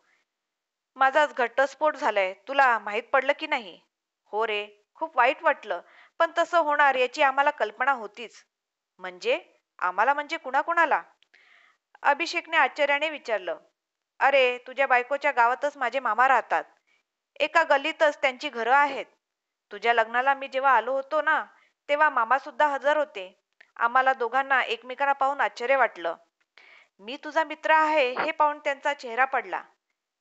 माझा घटस्फोट झालाय, तुला माहित पडलं की नाही? हो रे, खूप वाईट वाटलं, पण तसं होणार याची आम्हाला कल्पना होतीच. म्हणजे? आम्हाला म्हणजे कुणाकुणाला? अभिषेकने आश्चर्याने विचारलं. अरे, तुझ्या बायकोच्या गावातच माझे मामा राहतात. एका गल्लीतच त्यांची घरं आहेत. तुझ्या लग्नाला मी जेव्हा आलो होतो ना, तेव्हा मामा सुद्धा हजर होते. आम्हाला दोघांना एकमेकांना पाहून आश्चर्य वाटलं. मी तुझा मित्र आहे हे पाहून त्यांचा चेहरा पडला.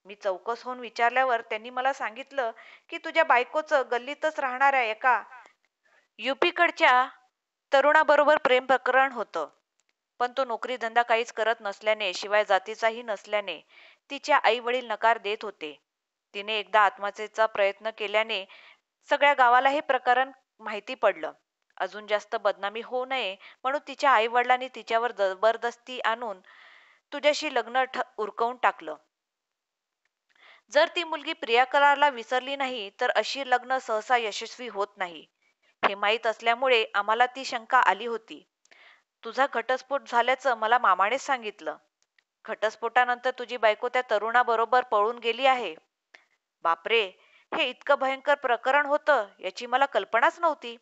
मी चौकस होऊन विचारल्यावर त्यांनी मला सांगितलं की तुझ्या बायकोचं गल्लीतच राहणाऱ्या एका युपीकडच्या तरुणाबरोबर प्रेम प्रकरण होतं. पण तो नोकरी धंदा काहीच करत नसल्याने, शिवाय जातीचाही नसल्याने तिच्या आई वडील नकार देत होते. तिने एकदा आत्महत्येचा प्रयत्न केल्याने सगळ्या गावाला हे प्रकरण माहिती पडलं. अजून जास्त बदनामी होऊ नये म्हणून तिच्या आई वडिलांनी तिच्यावर जबरदस्ती आणून तुझ्याशी लग्न उरकवून टाकलं. जर ती मुलगी प्रियकराला विसरली नाही तर अशी लग्न सहसा यशस्वी होत नाही, हे माहीत असल्यामुळे आम्हाला ती शंका आली होती. तुझा घटस्फोट झाल्याचं मला मामानेच सांगितलं. घटस्फोटानंतर तुझी बायको त्या तरुणाबरोबर पळून गेली आहे. बापरे, हे इतकं भयंकर प्रकरण होतं याची मला कल्पनाच नव्हती.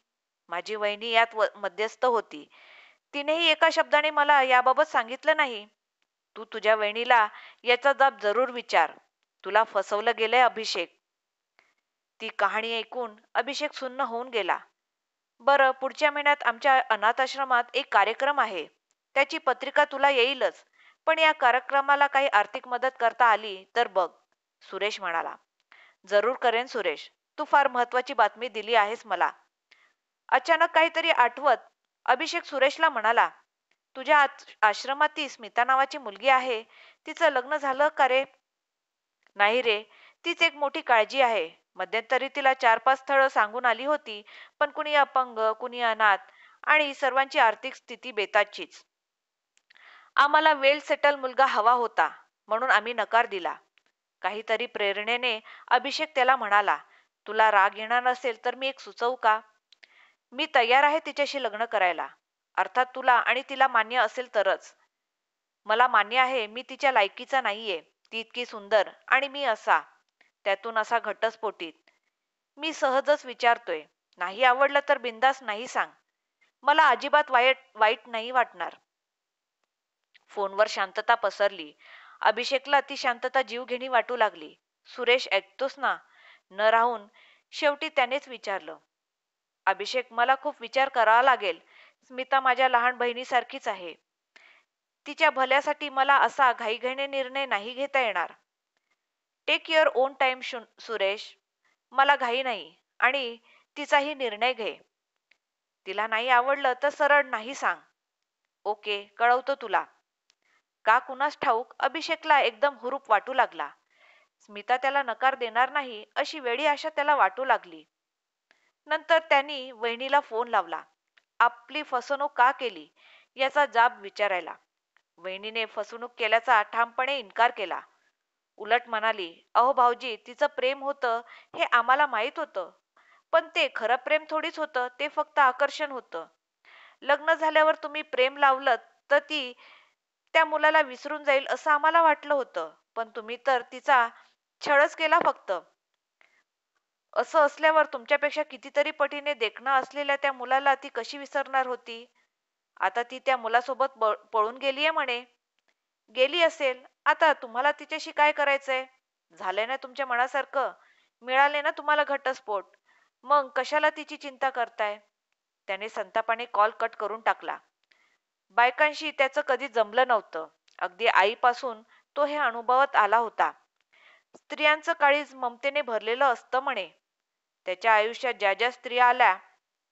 माझी वहिनी यात मध्यस्थ होती. तिनेही एका शब्दाने मला याबाबत सांगितलं नाही. तू तुझ्या वहिनीला याचा जाब जरूर विचार. तुला फसवलं गेलंय अभिषेक. ती कहाणी ऐकून अभिषेक सुन्न होऊन गेला. बरं, पुढच्या महिन्यात आमच्या अनाथाश्रमात एक कार्यक्रम आहे. त्याची पत्रिका तुला येईलच. पण या कार्यक्रमाला काही आर्थिक मदत करता आली तर बघ, सुरेश म्हणाला. जरूर करेन सुरेश. तू फार महत्वाची बातमी दिली आहेस मला. अचानक काहीतरी आठवत अभिषेक सुरेशला म्हणाला, तुझ्या आश्रमात ती स्मिता नावाची मुलगी आहे. तिचं लग्न झालं का रे? नाही रे, तीच एक मोठी काळजी आहे. मध्यंतरी तिला 4-5 स्थळं सांगून आली होती, पण कुणी अपंग, कुणी अनाथ आणि सर्वांची आर्थिक स्थिती बेताचीच. आम्हाला वेल सेटल मुलगा हवा होता म्हणून आम्ही नकार दिला. काहीतरी प्रेरणेने अभिषेक त्याला म्हणाला, तुला राग येणार नसेल तर मी एक सुचवू का? मी तयार आहे तिच्याशी लग्न करायला. अर्थात तुला आणि तिला मान्य असेल तरच. मला मान्य आहे मी तिच्या लायकीचा नाहीये. ती इतकी सुंदर आणि मी असा, त्यातून असा घटस्फोटीत. मी सहजच विचारतोय. नाही आवडलं तर बिंदास नाही सांग. मला अजिबात वाईट वाईट नाही वाटणार. फोनवर शांतता पसरली. अभिषेकला ती शांतता जीवघेणी वाटू लागली. सुरेश, ऐकतोस ना? न राहून शेवटी त्यानेच विचारलं. अभिषेक, मला खूप विचार करावा लागेल. स्मिता माझ्या लहान बहिणीसारखीच आहे. तिच्या भल्यासाठी मला असा घाईघाईने निर्णय नाही घेता येणार. Take your own time Suresh. मला घाई नाही आणि तिचाही निर्णय घे. तिला नाही आवडलं तर सरळ नाही सांग. ओके, कळवतो तुला. का कुणास ठाऊक अभिषेकला एकदम हुरूप वाटू लागला. स्मिता त्याला नकार देणार नाही अशी वेडी आशा त्याला वाटू लागली. नंतर त्यांनी वहिनीला फोन लावला. आपली फसवणूक का केली याचा जाब विचारायला. वहिनीने फसवणूक केल्याचा ठामपणे इन्कार केला. उलट म्हणाली, अहो भाऊजी, तिचं प्रेम होतं हे आम्हाला माहीत होतं. पण ते खरं प्रेम थोडीच होतं, ते फक्त आकर्षण होतं. लग्न झाल्यावर तुम्ही प्रेम लावलं तर ती त्या मुलाला विसरून जाईल असं आम्हाला वाटलं होतं. पण तुम्ही तर तिचा छळच केला फक्त. असं असल्यावर तुमच्यापेक्षा कितीतरी पटीने देखणं असलेल्या त्या मुलाला ती कशी विसरणार होती? आता ती त्या मुलासोबत पळून गेलीये म्हणे. गेली असेल. आता तुम्हाला तिच्याशी काय करायचंय? झालंय ना तुमच्या मनासारखं. मिळाले ना तुम्हाला घटस्फोट. मग कशाला तिची चिंता करताय? त्याने संतापाने कॉल कट करून टाकला. बायकांशी त्याचं कधी जमलं नव्हतं. अगदी आईपासून तो हे अनुभवत आला होता. स्त्रियांचं काळीज ममतेने भरलेलं असतं म्हणे. त्याच्या आयुष्यात ज्या ज्या स्त्रिया आल्या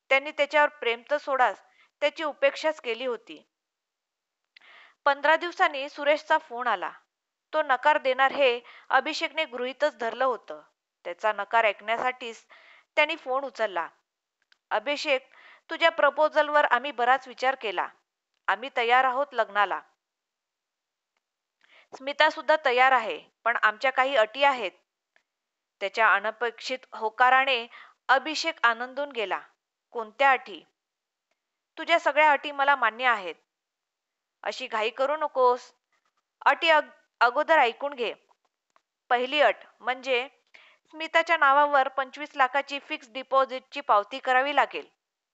त्यांनी त्याच्यावर प्रेम तर सोडाच, त्याची उपेक्षाच केली होती. 15 दिवसांनी सुरेशचा फोन आला. तो नकार देणार हे अभिषेकने गृहीतच धरलं होतं. त्याचा नकार ऐकण्यासाठीच त्यांनी फोन उचलला. अभिषेक, तुझ्या प्रपोजलवर आम्ही बराच विचार केला. आम्ही तयार आहोत लग्नाला. स्मिता सुद्धा तयार आहे, पण आमच्या काही अटी आहेत. त्याच्या अनपेक्षित होकाराने अभिषेक आनंदून गेला. कोणत्या अटी? तुझ्या सगळ्या अटी मला मान्य आहेत. अशी घाई करू नकोस. अटी अगोदर ऐकून घे. पहिली अट म्हणजे स्मिताच्या नावावर 25 लाखाची फिक्स डिपॉझिटची पावती करावी लागेल.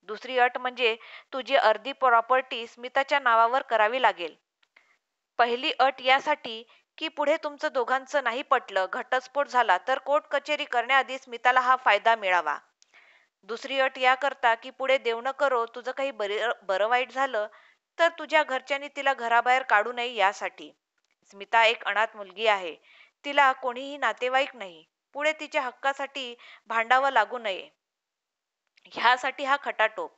दुसरी अट म्हणजे तुझी अर्धी प्रॉपर्टी स्मिताच्या नावावर करावी लागेल. पहिली अट यासाठी की पुढे तुमचं दोघांचं नाही पटलं, घटस्फोट झाला तर कोर्ट कचेरी करण्याआधी स्मिताला हा फायदा मिळावा. दुसरी अट याकरता की पुढे देव न करो तुझं काही बरं वाईट झालं तर तुझ्या घरच्यांनी तिला घराबाहेर काढू नये यासाठी. स्मिता एक अनाथ मुलगी आहे. तिला कोणीही नातेवाईक नाही. पुढे तिच्या हक्कासाठी भांडावं लागू नये ह्यासाठी हा खटाटोप.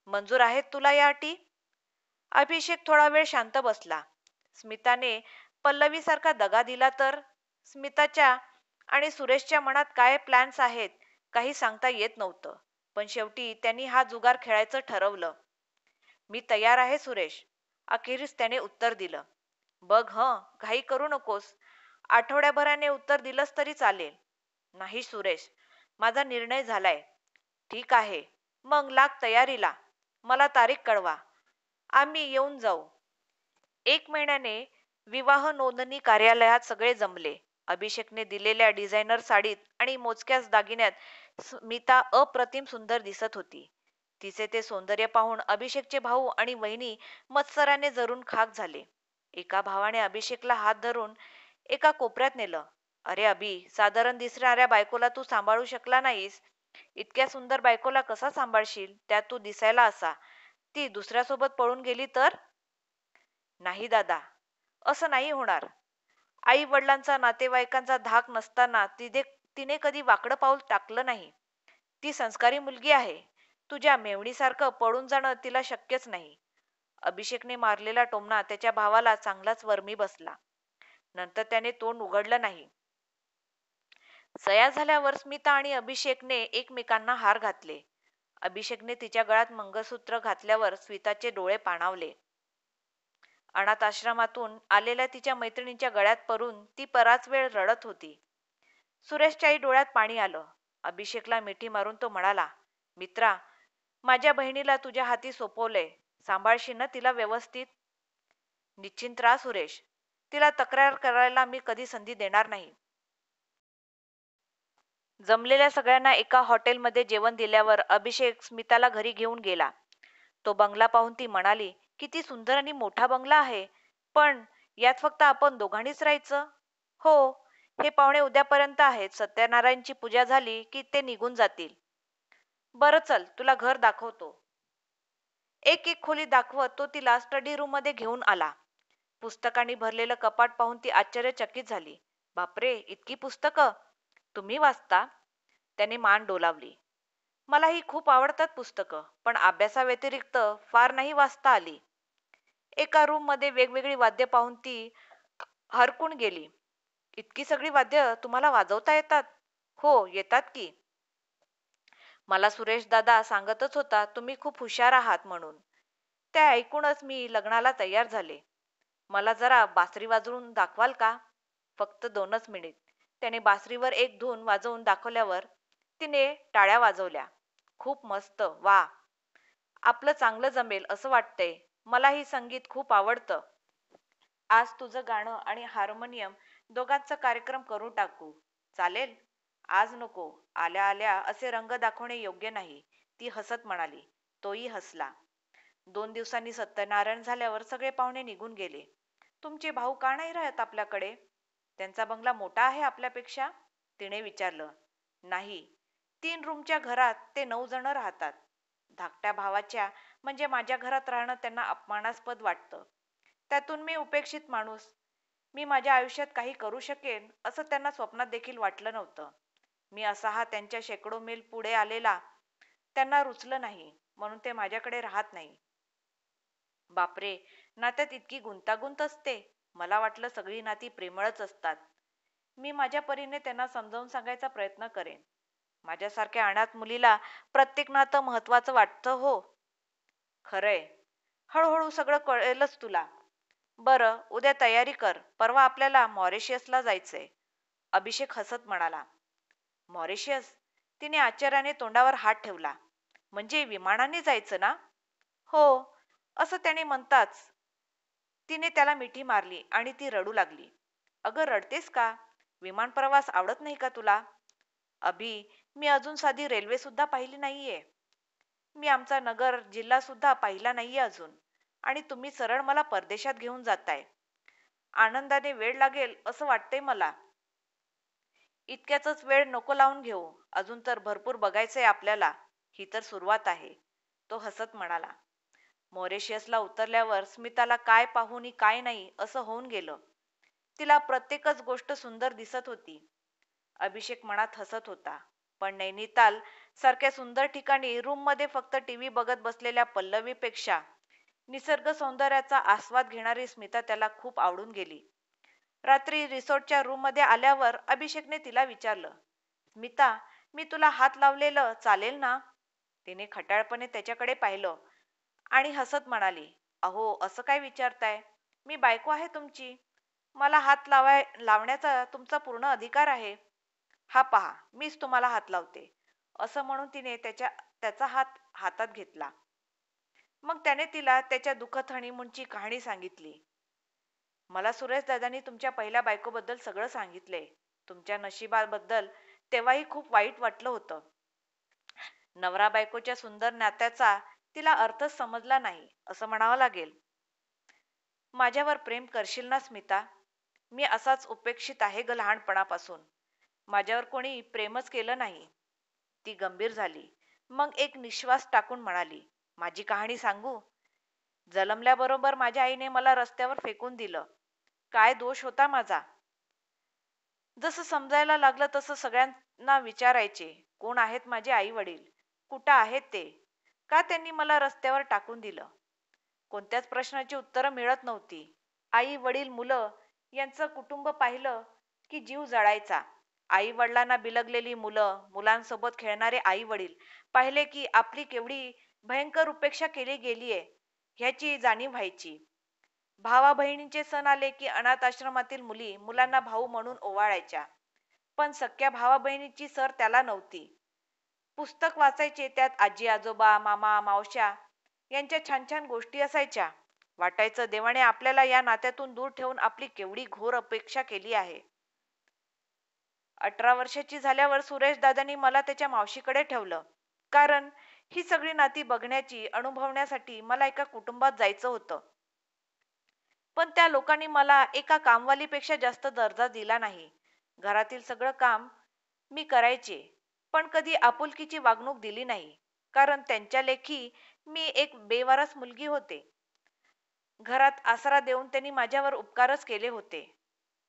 मंजूर आहेत तुला या अटी? अभिषेक थोडा वेळ शांत बसला. स्मिताने पल्लवीसारखा दगा दिला तर? स्मिताच्या आणि सुरेशच्या मनात काय प्लॅन्स आहेत काही सांगता येत नव्हतं. पण शेवटी त्यांनी हा जुगार खेळायचं ठरवलं. मी तयार आहे सुरेश, अखेरीस त्याने उत्तर दिलं. बघ हं, घाई करू नकोस. आठवड्याभराने उत्तर दिलंस तरी चालेल. नाही सुरेश, माझा निर्णय झालाय. ठीक आहे, मग लाग तयारीला. मला तारीख कळवा. आम्ही येऊन जाऊ. 1 महिन्याने विवाह नोंदणी कार्यालयात सगळे जमले. अभिषेकने दिलेल्या डिझायनर साडीत आणि मोजक्याच दागिन्यात स्मिता अप्रतिम सुंदर दिसत होती. तिचे ते सौंदर्य पाहून अभिषेकचे भाऊ आणि वहिनी मत्सराने जरून खाक झाले. एका भावाने अभिषेकला हात धरून एका कोपऱ्यात नेलं. अरे अभि, साधारण दिसणाऱ्या बायकोला तू सांभाळू शकला नाहीस. इतक्या सुंदर बायकोला कसा सांभाळशील? त्यात तू दिसायला असा. ती दुसऱ्यासोबत पळून गेली तर? नाही दादा, असं नाही होणार. आई वडिलांचा नातेवाईकांचा धाक नसताना तिने कधी वाकडं पाऊल टाकलं नाही. ती संस्कारी मुलगी आहे. तुझ्या मेवणीसारखं पळून जाणं तिला शक्यच नाही. अभिषेकने मारलेला टोमणा त्याच्या भावाला चांगलाच वर्मी बसला. नंतर त्याने तोंड उघडलं नाही. सया झाल्यावर स्मिता आणि अभिषेकने एकमेकांना हार घातले. अभिषेकने तिच्या गळ्यात मंगळसूत्र घातल्यावर स्मिताचे डोळे पाणावले. अनाथ आश्रमातून आलेल्या तिच्या मैत्रिणींच्या गळ्यात पडून ती बराच वेळ रडत होती. सुरेशच्याही डोळ्यात पाणी आलं. अभिषेकला मिठी मारून तो म्हणाला, मित्रा, माझ्या बहिणीला तुझ्या हाती सोपवलंय. सांभाळशील ना तिला व्यवस्थित? निश्चिंत राहा सुरेश. तिला तक्रार करायला मी कधी संधी देणार नाही. जमलेल्या सगळ्यांना एका हॉटेलमध्ये जेवण दिल्यावर अभिषेक स्मिताला घरी घेऊन गेला. तो बंगला पाहून ती म्हणाली, किती सुंदर आणि मोठा बंगला आहे. पण यात फक्त आपण दोघांनीच राहायचं? हो, हे पाहुणे उद्यापर्यंत आहेत. सत्यनारायणची पूजा झाली की ते निघून जातील. बरं चल, तुला घर दाखवतो. एक एक खोली दाखवत तो तिला स्टडी रूम मध्ये घेऊन आला. पुस्तकांनी भरलेलं कपाट पाहून ती आश्चर्यचकित झाली. बापरे, इतकी पुस्तकं! तुम्ही वाचता? त्याने मान डोलावली. मलाही खूप आवडतात पुस्तकं, पण अभ्यासाव्यतिरिक्त फार नाही वाचता आली. एका रूम मध्ये वेगवेगळी वाद्य पाहून ती हरकून गेली. इतकी सगळी वाद्य तुम्हाला वाजवता येतात? हो, येतात की. मला सुरेश दादा सांगतच होता तुम्ही खूप हुशार आहात म्हणून. ते ऐकूनच मी लग्नाला तयार झाले. मला जरा बासरी वाजवून दाखवाल का? फक्त 2च मिनिट. त्याने बासरीवर एक धून वाजवून दाखवल्यावर तिने टाळ्या वाजवल्या. खूप मस्त, वा. आपलं चांगलं जमेल असं वाटतंय. मलाही संगीत खूप आवडतं. आज तुझं गाणं आणि हार्मोनियम दोघांचा कार्यक्रम करून टाकू. चालेल? आज नको, आल्या आल्या असे रंग दाखवणे योग्य नाही, ती हसत म्हणाली. तोही हसला. 2 दिवसांनी सत्यनारायण झाल्यावर सगळे पाहुणे निघून गेले. तुमचे भाऊ का नाही राहत आपल्याकडे? त्यांचा बंगला मोठा आहे आपल्यापेक्षा? तिने विचारलं. नाही, 3 रूमच्या घरात ते 9 जण राहतात. धाकट्या भावाच्या म्हणजे माझ्या घरात राहणं त्यांना अपमानास्पद वाटतं. त्यातून मी उपेक्षित माणूस. मी माझ्या आयुष्यात काही करू शकेन असं त्यांना स्वप्नात देखील वाटलं नव्हतं. मी असा हा त्यांच्या शेकडो मैल पुढे आलेला त्यांना रुचलं नाही, म्हणून ते माझ्याकडे राहत नाही. बापरे, नात्यात इतकी गुंतागुंत असते? मला वाटलं सगळी नाती प्रेमळच असतात. मी माझ्या परीने त्यांना समजावून सांगायचा प्रयत्न करेन. माझ्यासारख्या अनाथ मुलीला प्रत्येक नातं महत्वाचं वाटतं हो. खरंय, हळूहळू सगळं कळेलच तुला. बरं, उद्या तयारी कर. परवा आपल्याला मॉरिशियसला जायचंय. अभिषेक हसत म्हणाला. मॉरिशियस? तिने आश्चर्याने तोंडावर हात ठेवला. म्हणजे विमानाने जायचं ना? हो, असं त्याने म्हणताच तिने त्याला मिठी मारली आणि ती रडू लागली. अगं रडतेस का? विमान प्रवास आवडत नाही का तुला? अभि, मी अजून साधी रेल्वे सुद्धा पाहिली नाहीये. मी आमचा नगर जिल्हा सुद्धा पाहिला नाहीये अजून. आणि तुम्ही सरळ मला परदेशात घेऊन जाताय. आनंदाने वेळ लागेल असं वाटतंय मला. इतक्याच वेळ नको लावून घेऊ. अजून तर भरपूर बघायचंय आपल्याला. ही तर सुरुवात आहे. तो हसत म्हणाला. मॉरिशियसला उतरल्यावर स्मिताला काय पाहून काय नाही असं होऊन गेलं. तिला प्रत्येकच गोष्ट सुंदर दिसत होती. अभिषेक मनात हसत होता. पण नैनिताल सारख्या सुंदर ठिकाणी रूममध्ये फक्त टीव्ही बघत बसलेल्या पल्लवीपेक्षा निसर्ग सौंदर्याचा आस्वाद घेणारी स्मिता त्याला खूप आवडून गेली. रात्री रिसॉर्टच्या रूममध्ये आल्यावर अभिषेकने तिला विचारलं. स्मिता, मी तुला हात लावलेलं चालेल ना? तिने खट्याळपणे त्याच्याकडे पाहिलं आणि हसत म्हणाली. अहो, असं काय विचारताय? मी बायको आहे तुमची. मला हात लावण्याचा तुमचा पूर्ण अधिकार आहे. हा पहा, मीच तुम्हाला हात लावते. असं म्हणून तिने त्याचा हात हातात घेतला. मग त्याने तिला त्याच्या दुःखद हनीमूनची कहाणी सांगितली. मला सुरेश दादांनी तुमच्या पहिल्या बायकोबद्दल सगळं सांगितले. तुमच्या नशिबाबद्दल तेव्हाही खूप वाईट वाटलं होतं. नवरा बायकोच्या सुंदर नात्याचा तिला अर्थच समजला नाही असं म्हणावं लागेल. माझ्यावर प्रेम करशील ना स्मिता? मी असाच उपेक्षित आहे ग लहानपणापासून. माझ्यावर कोणी प्रेमच केलं नाही. ती गंभीर झाली. मग एक निश्वास टाकून म्हणाली. माझी कहाणी सांगू? जन्मल्याबरोबर माझ्या आईने मला रस्त्यावर फेकून दिलं. काय दोष होता माझा? जसं समजायला लागलं तसं सगळ्यांना विचारायचे, कोण आहेत माझे आई वडील? कुठं आहेत ते? का त्यांनी मला रस्त्यावर टाकून दिलं? कोणत्याच प्रश्नाची उत्तरं मिळत नव्हती. आई वडील मुलं यांचं कुटुंब पाहिलं की जीव जळायचा. आई वडिलांना बिलगलेली मुलं, मुलांसोबत खेळणारे आई वडील पाहिले की आपली केवढी भयंकर उपेक्षा केली गेलीये ह्याची जाणीव व्हायची. भावा बहिणींचे सण आले की अनाथ आश्रमातील मुली मुलांना भाऊ म्हणून ओवाळायच्या. पण सख्या भावा बहिणीची सर त्याला नव्हती. पुस्तक वाचायचे, त्यात आजी आजोबा मामा मावश्या यांच्या छान छान गोष्टी असायच्या. वाटायचं देवाने आपल्याला या नात्यातून दूर ठेवून आपली केवढी घोर अपेक्षा केली आहे. 18 वर्षाची झाल्यावर सुरेश दादांनी मला त्याच्या मावशीकडे ठेवलं. कारण ही सगळी नाती बघण्याची अनुभवण्यासाठी मला एका कुटुंबात जायचं होतं. पण त्या लोकांनी मला एका कामवालीपेक्षा जास्त दर्जा दिला नाही. घरातील सगळं काम मी करायचे, पण कधी आपुलकीची वागणूक दिली नाही. कारण त्यांच्या लेखी मी एक बेवारस मुलगी होते. घरात आसरा देऊन त्यांनी माझ्यावर उपकारच केले होते.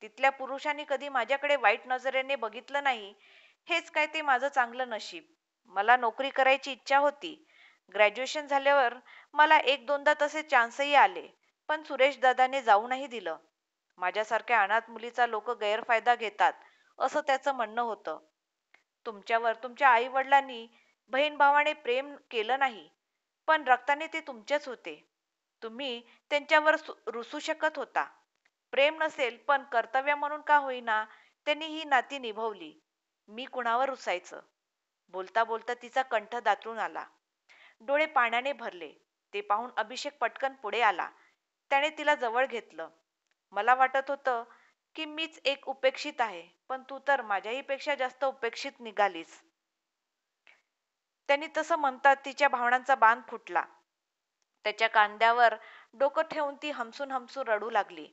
तिथल्या पुरुषांनी कधी माझ्याकडे वाईट नजरेने बघितलं नाही. हेच काय ते माझं चांगलं नशीब. मला नोकरी करायची इच्छा होती. ग्रॅज्युएशन झाल्यावर मला एक दोनदा तसे चान्सही आले, पण सुरेश दादाने जाऊनही दिलं. माझ्यासारख्या अनाथ मुलीचा लोक गैरफायदा घेतात असं त्याचं म्हणणं होतं. तुमच्यावर तुमच्या आई वडिलांनी बहीण भावाने प्रेम केलं नाही, पण रक्ताने ते तुमचेच होते. तुम्ही त्यांच्यावर रुसू शकत होता. प्रेम नसेल पण कर्तव्य म्हणून का होईना त्यांनी ही नाती निभवली. मी कुणावर रुसायचं? बोलता बोलता तिचा कंठ दाटून आला. डोळे पाण्याने भरले. ते पाहून अभिषेक पटकन पुढे आला. त्याने तिला जवळ घेतलं. मला वाटत होतं की मीच एक उपेक्षित आहे, पण तू तर माझ्याही पेक्षा जास्त उपेक्षित निघालीस. त्यांनी तसं म्हणतात तिच्या भावनांचा बांध फुटला. त्याच्या कांद्यावर डोकं ठेवून ती हमसून हमसून रडू लागली.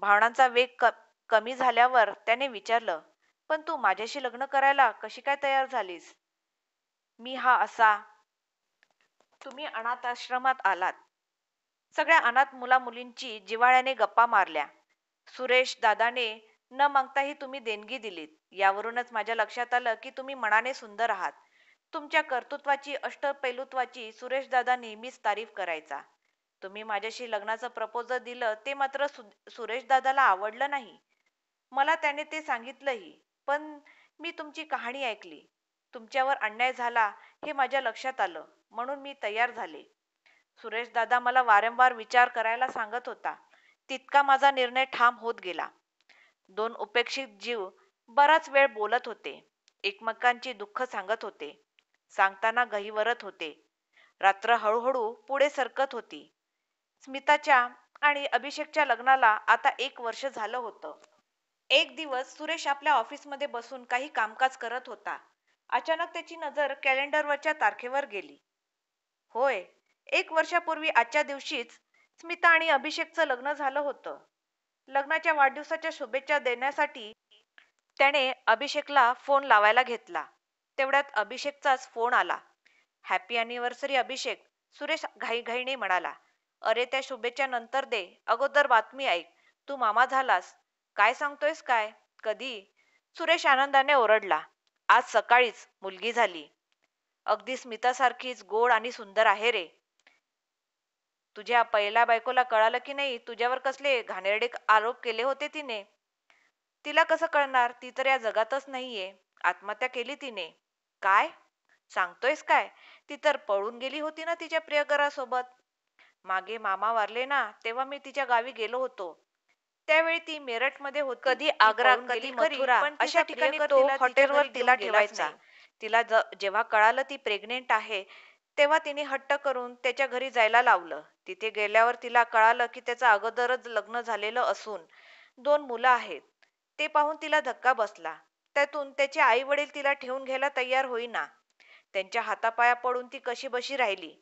भावनांचा वेग कमी झाल्यावर त्याने विचारलं, पण तू माझ्याशी लग्न करायला कशी काय तयार झालीस? मी हा असा. तुम्ही अनाथाश्रमात आलात. सगळ्या अनाथ मुला मुलींची जिव्हाळ्याने गप्पा मारल्या. सुरेश दादाने न मागताही तुम्ही देणगी दिलीत. यावरूनच माझ्या लक्षात आलं की तुम्ही मनाने सुंदर आहात. तुमच्या कर्तृत्वाची अष्टपैलुत्वाची सुरेश दादा नेहमीच तारीफ करायचा. तुम्ही माझ्याशी लग्नाचं प्रपोजल दिलं ते मात्र सुरेश दादाला आवडलं नाही. मला त्याने ते सांगितलंही. पण मी तुमची कहाणी ऐकली. तुमच्यावर अन्याय झाला हे माझ्या लक्षात आलं, म्हणून मी तयार झाले. सुरेश दादा मला वारंवार विचार करायला सांगत होता. तितका माझा निर्णय ठाम होत गेला. दोन उपेक्षित जीव बराच वेळ बोलत होते. एकमेकांची दुःख सांगत होते. सांगताना गहिवरत होते. रात्र हळूहळू पुढे सरकत होती. स्मिताच्या आणि अभिषेकच्या लग्नाला आता 1 वर्ष झालं होतं. एक दिवस सुरेश आपल्या ऑफिसमध्ये बसून काही कामकाज करत होता. अचानक त्याची नजर कॅलेंडरवरच्या तारखेवर गेली. होय, 1 वर्षापूर्वी आजच्या दिवशीच स्मिता आणि अभिषेकचं लग्न झालं होतं. लग्नाच्या वाढदिवसाच्या शुभेच्छा देण्यासाठी त्याने अभिषेकला फोन लावायला घेतला. तेवढ्यात अभिषेकचाच फोन आला. हॅपी अॅनिव्हर्सरी अभिषेक, सुरेश घाईघाईने म्हणाला. अरे त्या शुभेच्छा नंतर दे, अगोदर बातमी ऐक. तू मामा झालास. काय सांगतोयस काय? कधी? सुरेश आनंदाने ओरडला. आज सकाळीच मुलगी झाली. अगदी स्मितासारखीच गोड आणि सुंदर आहे रे. तुझ्या पहिल्या बायकोला कळालं की नाही तुझ्यावर कसले घाणेरडे आरोप केले होते तिने? तिला कसं कळणार? ती तर या जगातच नाहीये. आत्महत्या केली तिने. काय सांगतोयस काय? ती तर पळून गेली होती ना तिच्या प्रियकरासोबत. मागे मामा वारले ना, तेव्हा मी तिच्या गावी गेलो होतो. त्यावेळी ती मेरठमध्ये होती. कधी आग्रा, कधी मथुरा, अशा ठिकाणी तो हॉटेलवर तिला ठेवायचा. तिला जेव्हा कळालं ती प्रेग्नेंट आहे, तेव्हा तिने हट्ट करून त्याच्या घरी जायला लावलं. तिथे गेल्यावर तिला कळालं की त्याचं अगोदरच लग्न झालेलं असून 2 मुलं आहेत. ते पाहून तिला धक्का बसला. त्यातून त्याचे आई वडील तिला ठेवून घ्यायला तयार होईना. त्यांच्या हातापाया पडून ती कशीबशी राहिली.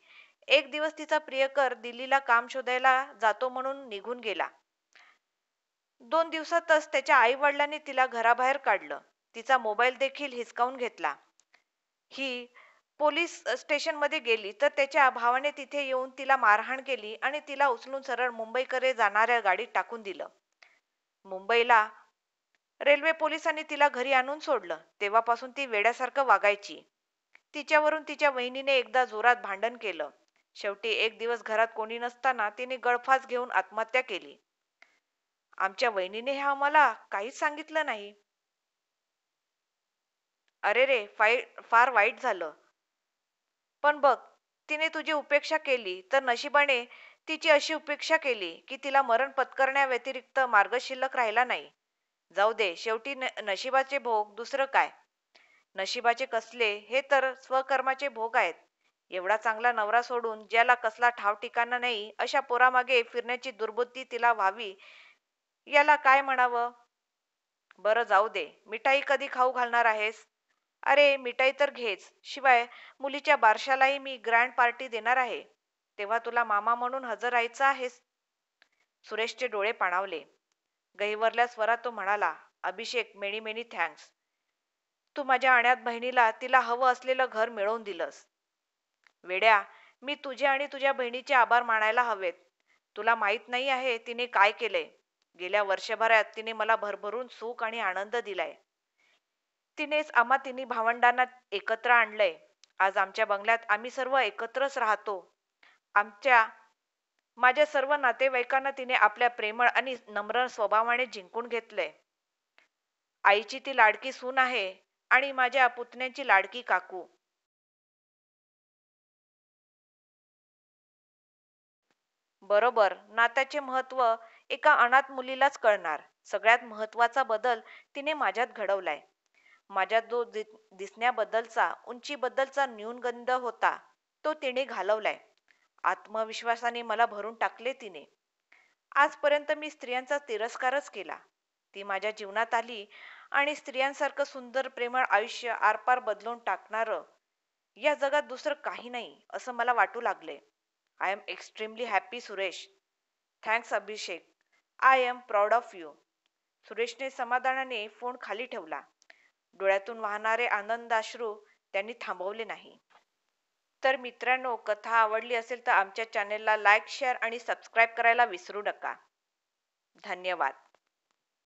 एक दिवस तिचा प्रियकर दिल्लीला काम शोधायला जातो म्हणून निघून गेला. 2 दिवसातच त्याच्या आई वडिलांनी तिला घराबाहेर काढलं. तिचा मोबाईल देखील हिसकावून घेतला. ही पोलीस स्टेशनमध्ये गेली तर त्याच्या भावाने तिथे येऊन तिला मारहाण केली आणि तिला उचलून सरळ मुंबईकडे जाणाऱ्या गाडीत टाकून दिलं. मुंबईला रेल्वे पोलिसांनी तिला घरी आणून सोडलं. तेव्हापासून ती वेड्यासारखं वागायची. तिच्यावरून तिच्या वहिनीने एकदा जोरात भांडण केलं. शेवटी एक दिवस घरात कोणी नसताना तिने गळफास घेऊन आत्महत्या केली. आमच्या वहिनीने हे आम्हाला काहीच सांगितलं नाही. अरे रे, फार वाईट झालं. पण बघ, तिने तुझी उपेक्षा केली तर नशिबाने तिची अशी उपेक्षा केली की तिला मरण पत्करण्याव्यतिरिक्त मार्ग शिल्लक राहिला नाही. जाऊ दे, शेवटी नशिबाचे भोग, दुसरं काय. नशिबाचे कसले, हे तर स्वकर्माचे भोग आहेत. एवढा चांगला नवरा सोडून ज्याला कसला ठाव ठिकाणा नाही अशा पोरामागे फिरण्याची दुर्बुद्धी तिला व्हावी, याला काय म्हणावं? बरं जाऊ दे, मिठाई कधी खाऊ घालणार आहेस? अरे मिठाई तर घेच, शिवाय मुलीच्या बारशालाही मी ग्रँड पार्टी देणार आहे. तेव्हा तुला मामा म्हणून हजर राहायचं आहेस. सुरेशचे डोळे पाणावले. गहिवरल्या स्वरात तो म्हणाला, अभिषेक, मेनी मेनी थँक्स. तू माझ्या अनाथ बहिणीला तिला हवं असलेलं घर मिळवून दिलंस. वेड्या, मी तुझे आणि तुझ्या बहिणीचे आभार मानायला हवेत. तुला माहित नाही आहे तिने काय केलंय. गेल्या वर्षभरात तिने मला भरभरून सुख आणि आनंद दिलाय. तिनेच आम्हा तिन्ही भावंडांना एकत्र आणलंय. आज आमच्या बंगल्यात आम्ही सर्व एकत्रच राहतो. माझ्या सर्व नातेवाईकांना तिने आपल्या प्रेमळ आणि नम्र स्वभावाने जिंकून घेतलंय. आईची ती लाडकी सून आहे आणि माझ्या पुतण्यांची लाडकी काकू. बरोबर, नात्याचे महत्त्व एका अनाथ मुलीलाच कळणार. सगळ्यात महत्त्वाचा बदल तिने माझ्यात घडवलाय. माझ्यात जो दिसण्याबद्दलचा, उंचीबद्दलचा न्यूनगंड होता तो तिने घालवलाय. आत्मविश्वासाने मला भरून टाकले तिने. आजपर्यंत मी स्त्रियांचा तिरस्कारच केला. ती माझ्या जीवनात आली आणि स्त्रियांसारखं सुंदर प्रेमळ आयुष्य आरपार बदलून टाकणारं या जगात दुसरं काही नाही असं मला वाटू लागले. I am extremely happy Suresh. Thanks Abhishek. I am proud of you. सुरेशने समाधानाने फोन खाली ठेवला. डोळ्यातून वाहणारे आनंदाश्रू त्यांनी थांबवले नाही. तर मित्रांनो, कथा आवडली असेल तर आमच्या चॅनेलला लाईक, शेअर आणि सबस्क्राईब करायला विसरू नका. धन्यवाद.